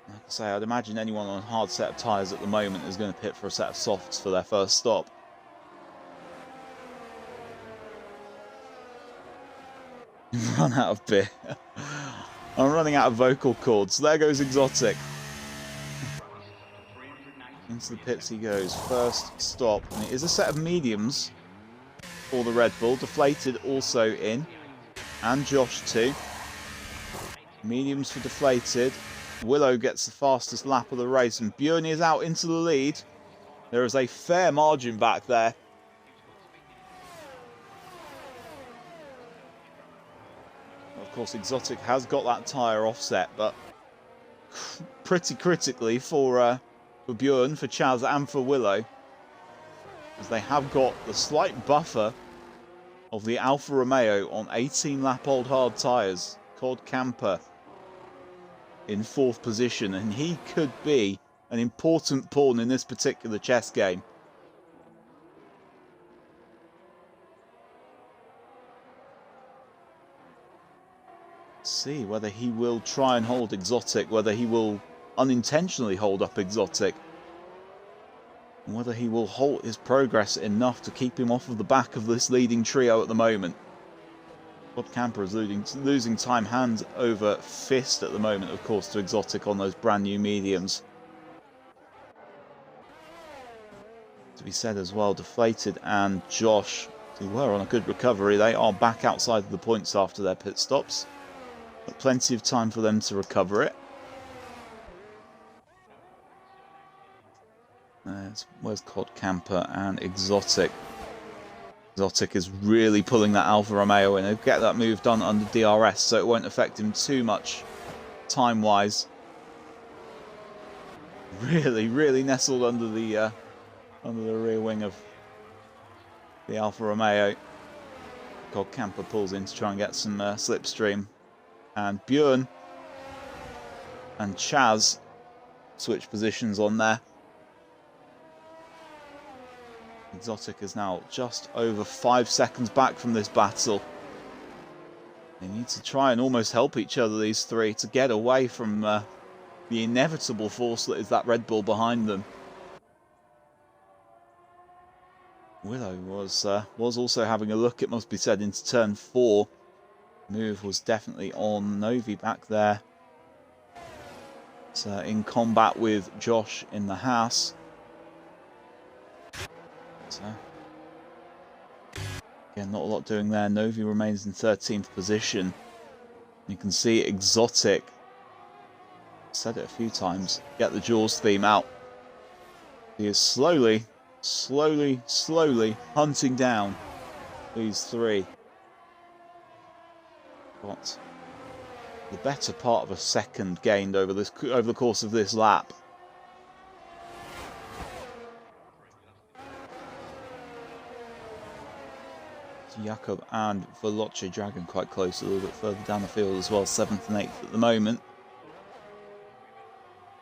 Speaker 1: Like I say, I'd imagine anyone on a hard set of tyres at the moment is going to pit for a set of softs for their first stop. Run out of beer. I'm running out of vocal cords. There goes Exotic. Into the pits he goes. First stop. And it is a set of mediums for the Red Bull. Deflated also in. And Josh too. Mediums for Deflated. Willow gets the fastest lap of the race. And Bjorn is out into the lead. There is a fair margin back there. Of course, Exotic has got that tyre offset, but pretty critically for Bjorn, for Chaz and for Willow, as they have got the slight buffer of the Alfa Romeo on 18 lap old hard tyres. Cod Camper in 4th position, and he could be an important pawn in this particular chess game. See whether he will try and hold Exotic, whether he will unintentionally hold up Exotic, and whether he will halt his progress enough to keep him off of the back of this leading trio at the moment. Cod Camper is losing time hand over fist at the moment, of course, to Exotic on those brand new mediums. To be said as well, Deflated and Josh, who were on a good recovery, they are back outside of the points after their pit stops. But plenty of time for them to recover it. Where's Cod Camper and Exotic? Exotic is really pulling that Alfa Romeo in. He'll get that move done under DRS, so it won't affect him too much time-wise. Really nestled under the rear wing of the Alfa Romeo. Cod Camper pulls in to try and get some slipstream. And Bjorn and Chaz switch positions on there. Exotic is now just over 5 seconds back from this battle. They need to try and almost help each other, these three, to get away from the inevitable force that is that Red Bull behind them. Willow was also having a look, it must be said, into turn 4. Move was definitely on. Novi back there. It's in combat with Josh in the house. So, again, not a lot doing there. Novi remains in 13th position. You can see Exotic, said it a few times, get the Jaws theme out. He is slowly hunting down these three. Got the better part of a second gained over the course of this lap. Jakob and Veloce dragging quite close, a little bit further down the field as well, 7th and 8th at the moment.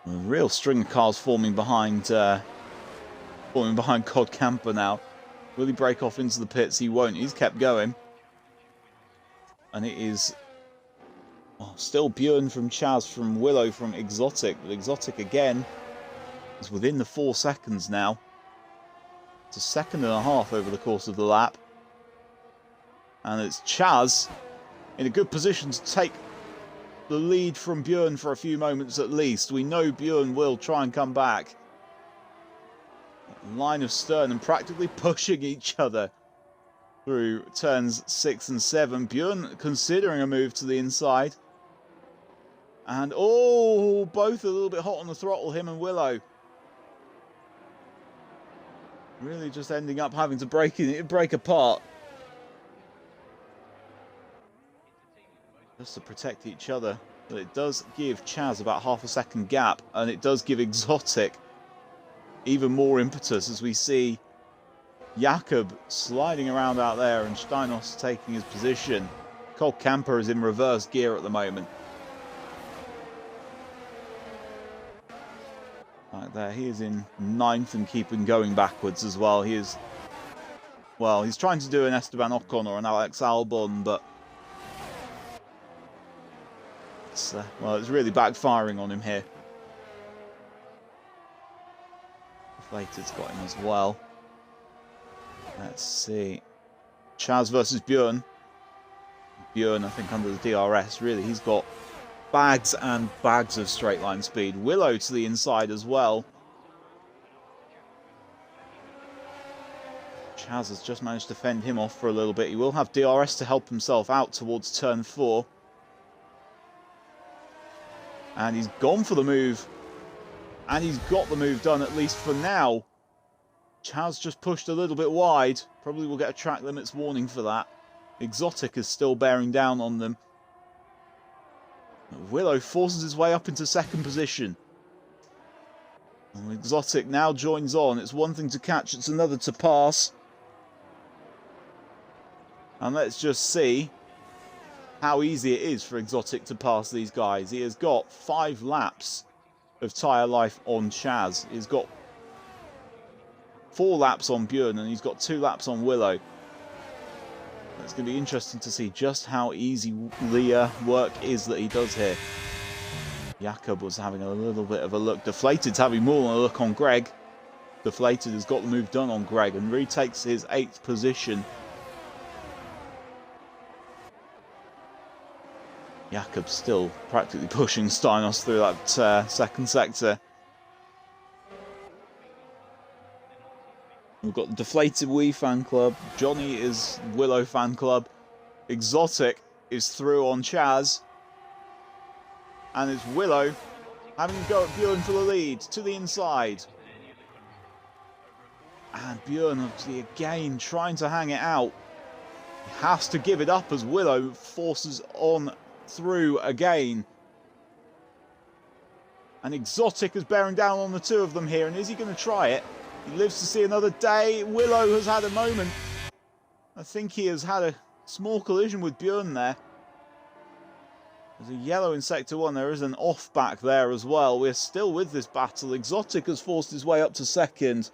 Speaker 1: A real string of cars forming behind Cod Camper now. Will he break off into the pits? He won't. He's kept going. And it is still Bjorn from Chaz, from Willow, from Exotic. But Exotic again is within the 4 seconds now. It's a second and a half over the course of the lap. And it's Chaz in a good position to take the lead from Bjorn for a few moments at least. We know Bjorn will try and come back. Line of stern and practically pushing each other through turns 6 and 7. Bjorn considering a move to the inside. And both a little bit hot on the throttle, him and Willow. Really just ending up having to break apart. Just to protect each other. But it does give Chaz about half a second gap, and it does give Exotic even more impetus as we see Jakob sliding around out there and Steinos taking his position. Cole Camper is in reverse gear at the moment. Right there, he is in 9th and keeping going backwards as well. He is, well, he's trying to do an Esteban Ocon or an Alex Albon, but it's, well, it's really backfiring on him here. Deflated's got him as well. Let's see. Chaz versus Bjorn. Bjorn, I think, under the DRS, really, he's got bags and bags of straight line speed. Willow to the inside as well. Chaz has just managed to fend him off for a little bit. He will have DRS to help himself out towards turn 4. And he's gone for the move. And he's got the move done, at least for now. Chaz just pushed a little bit wide. Probably will get a track limits warning for that. Exotic is still bearing down on them. Willow forces his way up into 2nd position. And Exotic now joins on. It's one thing to catch, it's another to pass. And let's just see how easy it is for Exotic to pass these guys. He has got 5 laps of tyre life on Chaz. He's got 4 laps on Bjorn, and he's got 2 laps on Willow. It's going to be interesting to see just how easy the work is that he does here. Jakob was having a little bit of a look. Deflated's having more than a look on Greg. Deflated has got the move done on Greg and retakes his 8th position. Jakob still practically pushing Steinos through that 2nd sector. We've got DeflatedWee fan club. Johnny is Willow fan club. Exotic is through on Chaz. And it's Willow having to go at Bjorn for the lead to the inside. And Bjorn obviously again trying to hang it out. He has to give it up as Willow forces on through again. And Exotic is bearing down on the 2 of them here. And is he going to try it? He lives to see another day. Willow has had a moment. I think he has had a small collision with Bjorn there. There's a yellow in Sector 1. There is an off back there as well. We're still with this battle. Exotic has forced his way up to 2nd.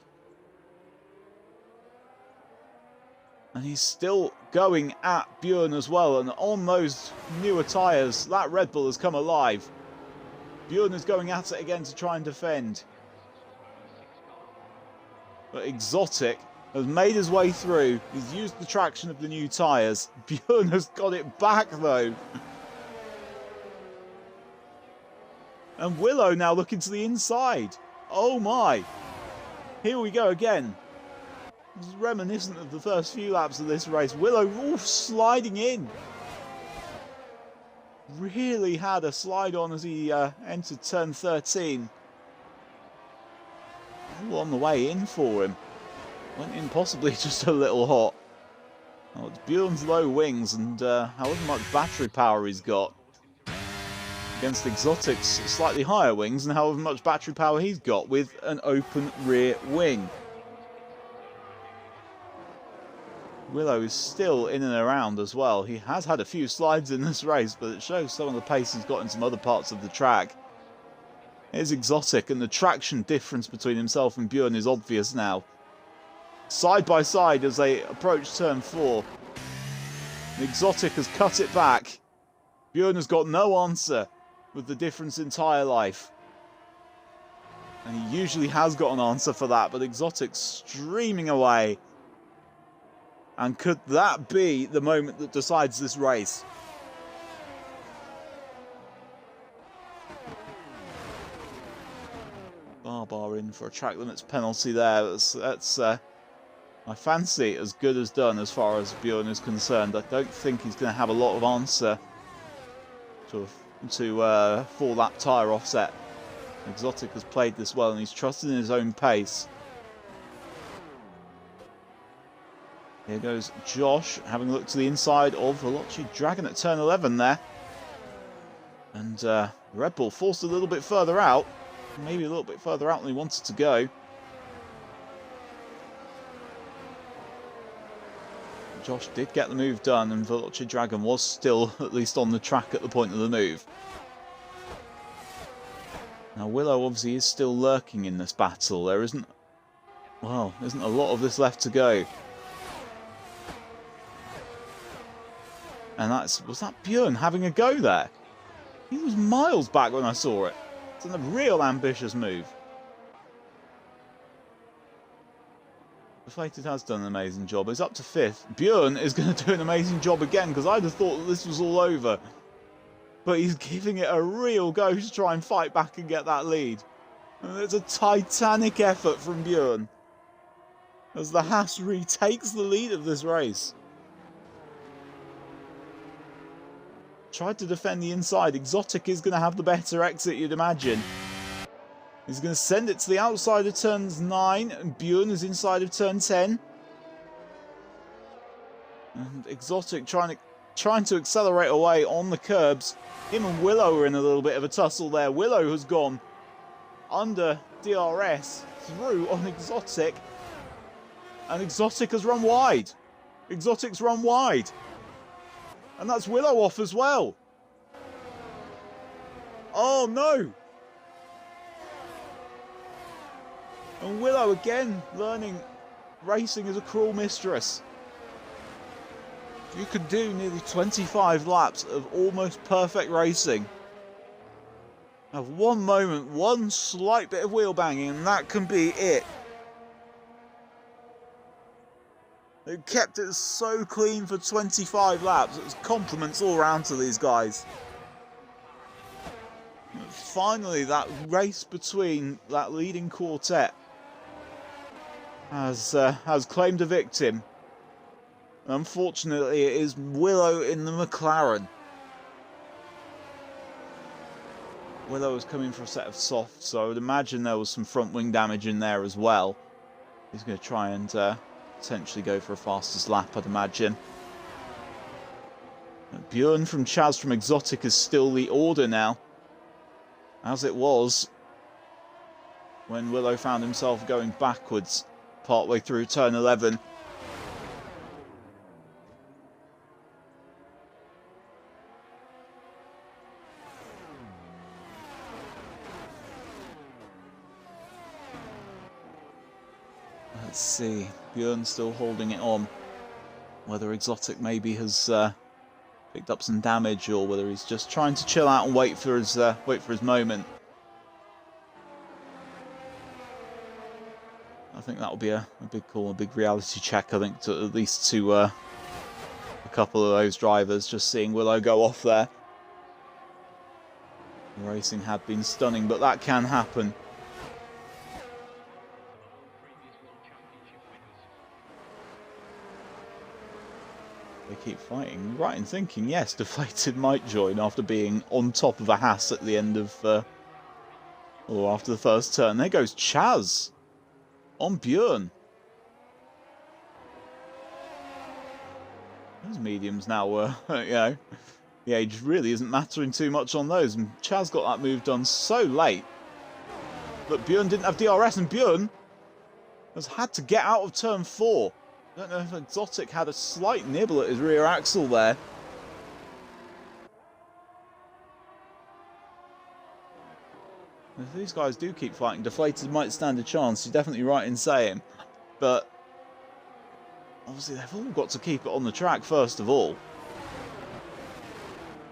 Speaker 1: And he's still going at Bjorn as well. And on those newer tyres, that Red Bull has come alive. Bjorn is going at it again to try and defend. But Exotic has made his way through. He's used the traction of the new tyres. Bjorn has got it back though. And Willow now looking to the inside. Oh my. Here we go again. This is reminiscent of the first few laps of this race. Willow sliding in. Really had a slide on as he entered turn 13. All on the way in for him. Went in possibly just a little hot. Oh, it's Bjorn's low wings and however much battery power he's got. Against Exotic's slightly higher wings and however much battery power he's got with an open rear wing. Willow is still in and around as well. He has had a few slides in this race, but it shows some of the pace he's got in some other parts of the track. Here's Exotic, and the traction difference between himself and Bjorn is obvious now. Side by side as they approach turn 4. Exotic has cut it back. Bjorn has got no answer with the difference in tyre life. And he usually has got an answer for that, but Exotic's streaming away. And could that be the moment that decides this race? Barbar in for a track limits penalty there. That's I fancy as good as done as far as Bjorn is concerned. I don't think he's going to have a lot of answer to 4-lap tyre offset. Exotic has played this well and he's trusted in his own pace. Here goes Josh, having a look to the inside of Veloci Dragon at turn 11 there. And Red Bull forced a little bit further out. Maybe a little bit further out than he wanted to go. Josh did get the move done, and Veloce Dragon was still at least on the track at the point of the move. Now Willow obviously is still lurking in this battle. There isn't a lot of this left to go. And was that Björn having a go there? He was miles back when I saw it. It's a real ambitious move. Deflated has done an amazing job. He's up to 5th. Björn is going to do an amazing job again, because I'd have thought that this was all over. But he's giving it a real go to try and fight back and get that lead. And it's a titanic effort from Björn, as the Haas retakes the lead of this race. Tried to defend the inside. Exotic is going to have the better exit, you'd imagine. He's going to send it to the outside of turns 9, and Björn is inside of turn 10. And Exotic trying to accelerate away on the curbs. Him and Willow are in a little bit of a tussle there. Willow has gone under DRS, through on Exotic, and Exotic has run wide. Exotic's run wide. And that's Willow off as well. Oh no! And Willow again learning racing is a cruel mistress. You could do nearly 25 laps of almost perfect racing. Have one moment, one slight bit of wheel banging, and that can be it. They kept it so clean for 25 laps. It was compliments all around to these guys. And finally, that race between that leading quartet has claimed a victim. And unfortunately, it is Willow in the McLaren. Willow was coming for a set of softs, so I would imagine there was some front wing damage in there as well. He's going to try and potentially go for a fastest lap, I'd imagine. Björn from Chaz from Exotic is still the order now, as it was when Willow found himself going backwards partway through turn 11. Let's see, Björn still holding it on. Whether Exotic maybe has picked up some damage, or whether he's just trying to chill out and wait for his moment. I think that will be a big call, a big reality check. I think to at least to a couple of those drivers, just seeing Willow go off there. The racing had been stunning, but that can happen. They keep fighting. Right in thinking, yes, Deflated might join after being on top of a Haas at the end of, or after the first turn. There goes Chaz on Björn. Those mediums now were, you know, the age really isn't mattering too much on those. And Chaz got that move done so late that Björn didn't have DRS, and Björn has had to get out of turn 4. I don't know if Exotic had a slight nibble at his rear axle there. If these guys do keep fighting, Deflated might stand a chance. You're definitely right in saying. But obviously they've all got to keep it on the track first of all.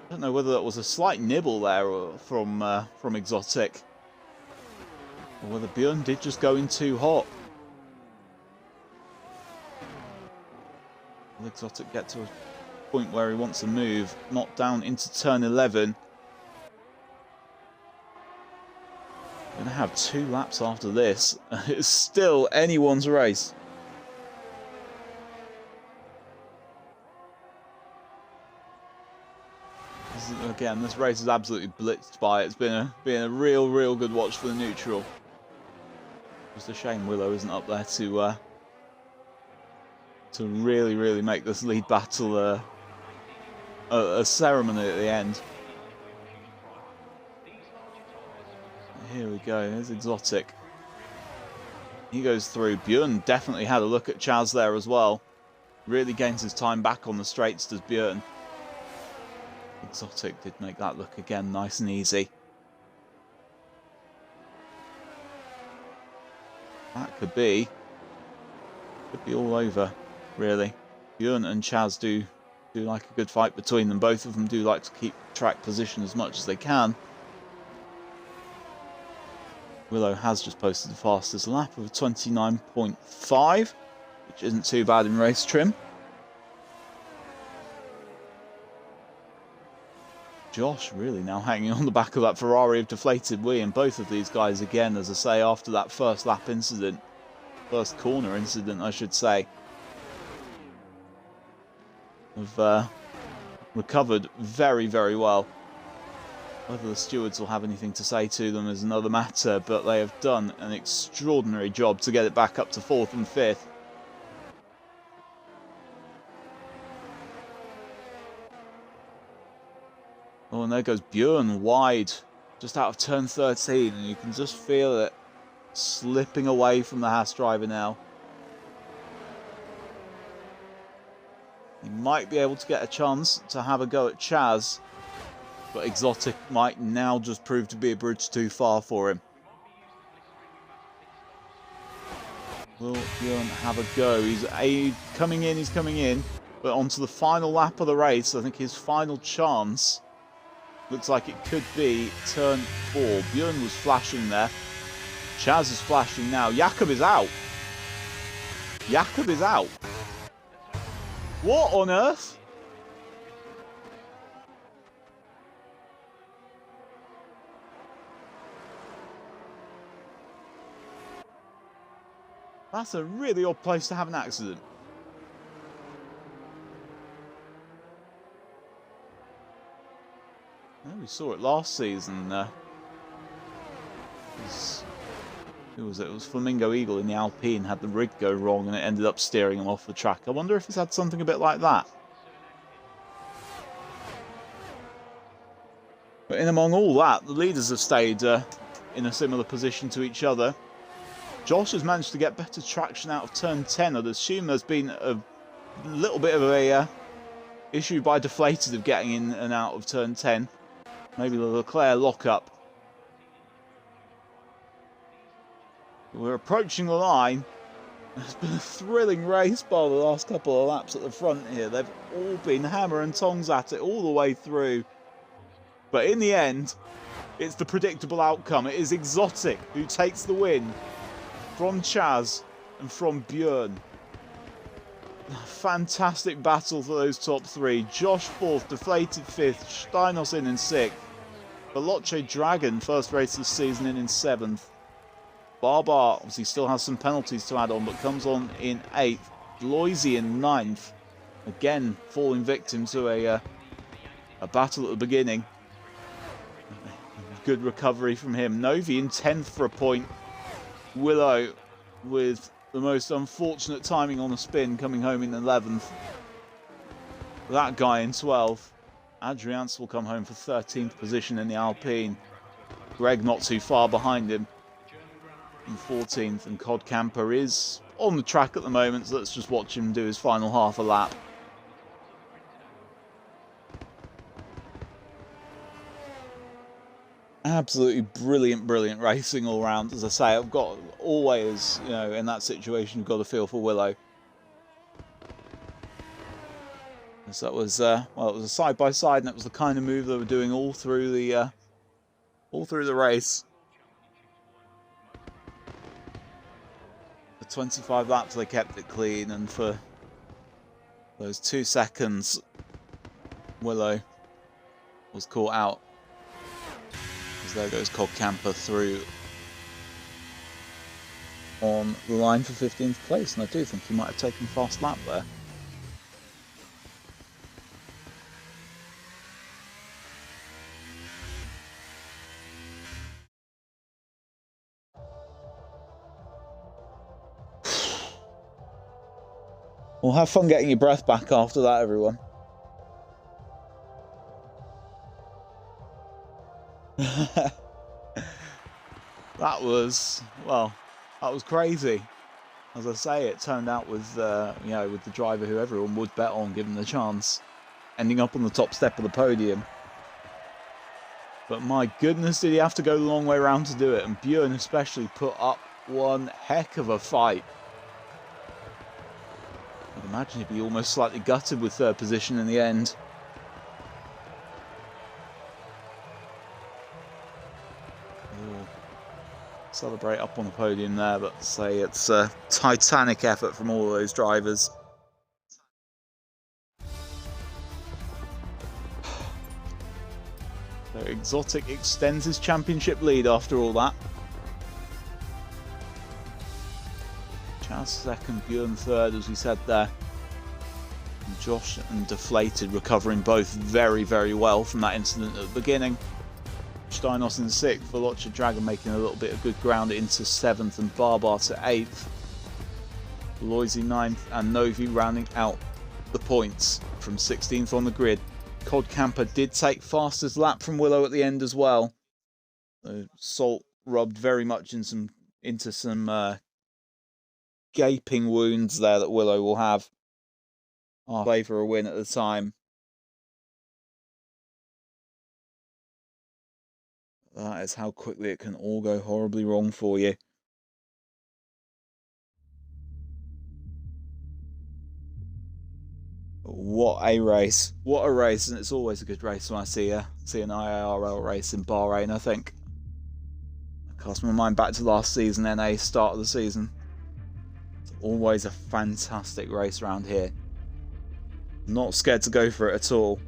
Speaker 1: I don't know whether that was a slight nibble there from Exotic, or whether Björn did just go in too hot. Will Exotic get to a point where he wants to move, not down into turn 11? Going to have 2 laps after this. It's still anyone's race. Again, this race is absolutely blitzed by. It's been a real good watch for the neutral. Just a shame Willow isn't up there to really make this lead battle a ceremony at the end. Here we go, there's Exotic. He goes through. Björn definitely had a look at Chaz there as well. Really gains his time back on the straights, does Björn. Exotic did make that look again nice and easy. That could be all over, really. Björn and Chaz do like a good fight between them. Both of them do like to keep track position as much as they can. Willow has just posted the fastest lap of 29.5, which isn't too bad in race trim. Josh really now hanging on the back of that Ferrari of DeflatedWee, and both of these guys again, as I say, after that first lap incident, first corner incident I should say, have recovered very, very well. Whether the stewards will have anything to say to them is another matter, but they have done an extraordinary job to get it back up to 4th and 5th. Oh, and there goes Björn wide, just out of turn 13, and you can just feel it slipping away from the Haas driver now. He might be able to get a chance to have a go at Chaz, but Exotic might now just prove to be a bridge too far for him. Will Björn have a go? He's coming in, but onto the final lap of the race, I think his final chance looks like it could be turn 4. Björn was flashing there. Chaz is flashing now. Jakob is out. Jakob is out. What on earth? That's a really odd place to have an accident. Well, we saw it last season. Who was it? It was Flamingo Eagle in the Alpine, had the rig go wrong and it ended up steering him off the track. I wonder if he's had something a bit like that. But in among all that, the leaders have stayed in a similar position to each other. Josh has managed to get better traction out of turn 10. I'd assume there's been a little bit of a issue by Deflated of getting in and out of turn 10. Maybe the Leclerc lockup. We're approaching the line. It's been a thrilling race by the last couple of laps at the front here. They've all been hammer and tongs at it all the way through. But in the end, it's the predictable outcome. It is Exotic who takes the win from Chaz and from Björn. Fantastic battle for those top three. Josh 4th, Deflated 5th, Steinos in 6th. Veloce Dragon, first race of the season, in 7th. Barbar obviously still has some penalties to add on, but comes on in 8th. Loisy in 9th. Again, falling victim to a battle at the beginning. Good recovery from him. Novi in 10th for a point. Willow with the most unfortunate timing on the spin, coming home in 11th. That guy in 12th. Adriance will come home for 13th position in the Alpine. Greg not too far behind him in 14th, and Cod Camper is on the track at the moment, so let's just watch him do his final half a lap. Absolutely brilliant, brilliant racing all round. As I say, I've got always, you know, in that situation, you've got to feel for Willow. So that was, well, it was a side-by-side, and it was the kind of move they were doing all through the race. For 25 laps, they kept it clean, and for those 2 seconds, Willow was caught out. As there goes Cod Camper through on the line for 15th place, and I do think he might have taken fast lap there. Well, have fun getting your breath back after that, everyone. That was, well, that was crazy. As I say, it turned out with you know, with the driver who everyone would bet on given the chance, ending up on the top step of the podium. But my goodness, did he have to go the long way around to do it, and Bjorn especially put up one heck of a fight. I'd imagine he'd be almost slightly gutted with third position in the end. Celebrate up on the podium there, but say it's a titanic effort from all of those drivers. So Exotic extends his championship lead after all that. Chaz second, Bjorn third, as we said there. And Josh and Deflated recovering both very, very well from that incident at the beginning. Steinos in 6th, Veloce Dragon making a little bit of good ground into 7th, and Barbar to 8th. Loisy 9th, and Novi rounding out the points from 16th on the grid. Cod Camper did take fastest lap from Willow at the end as well. Salt rubbed very much into some gaping wounds there that Willow will have. Play for a win at the time. That is how quickly it can all go horribly wrong for you. What a race. What a race. And it's always a good race when I see an IIRL race in Bahrain, I think. I cast my mind back to last season, NA start of the season. It's always a fantastic race around here. Not scared to go for it at all.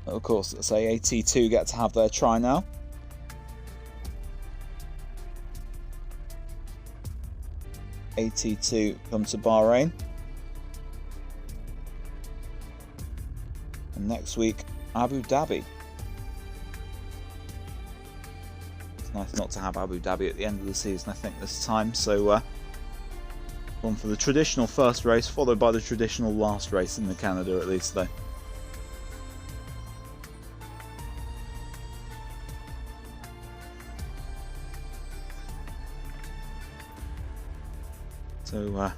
Speaker 1: Of course, let's say AT2 get to have their try now. AT2 come to Bahrain. And next week, Abu Dhabi. It's nice not to have Abu Dhabi at the end of the season, I think, this time. So, one for the traditional first race, followed by the traditional last race in the Canada, at least, though. So, I'd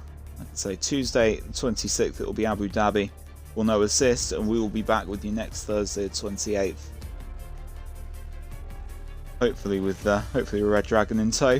Speaker 1: say Tuesday, the 26th, it will be Abu Dhabi. We'll know assist, and we will be back with you next Thursday, the 28th. Hopefully with Red Dragon in tow.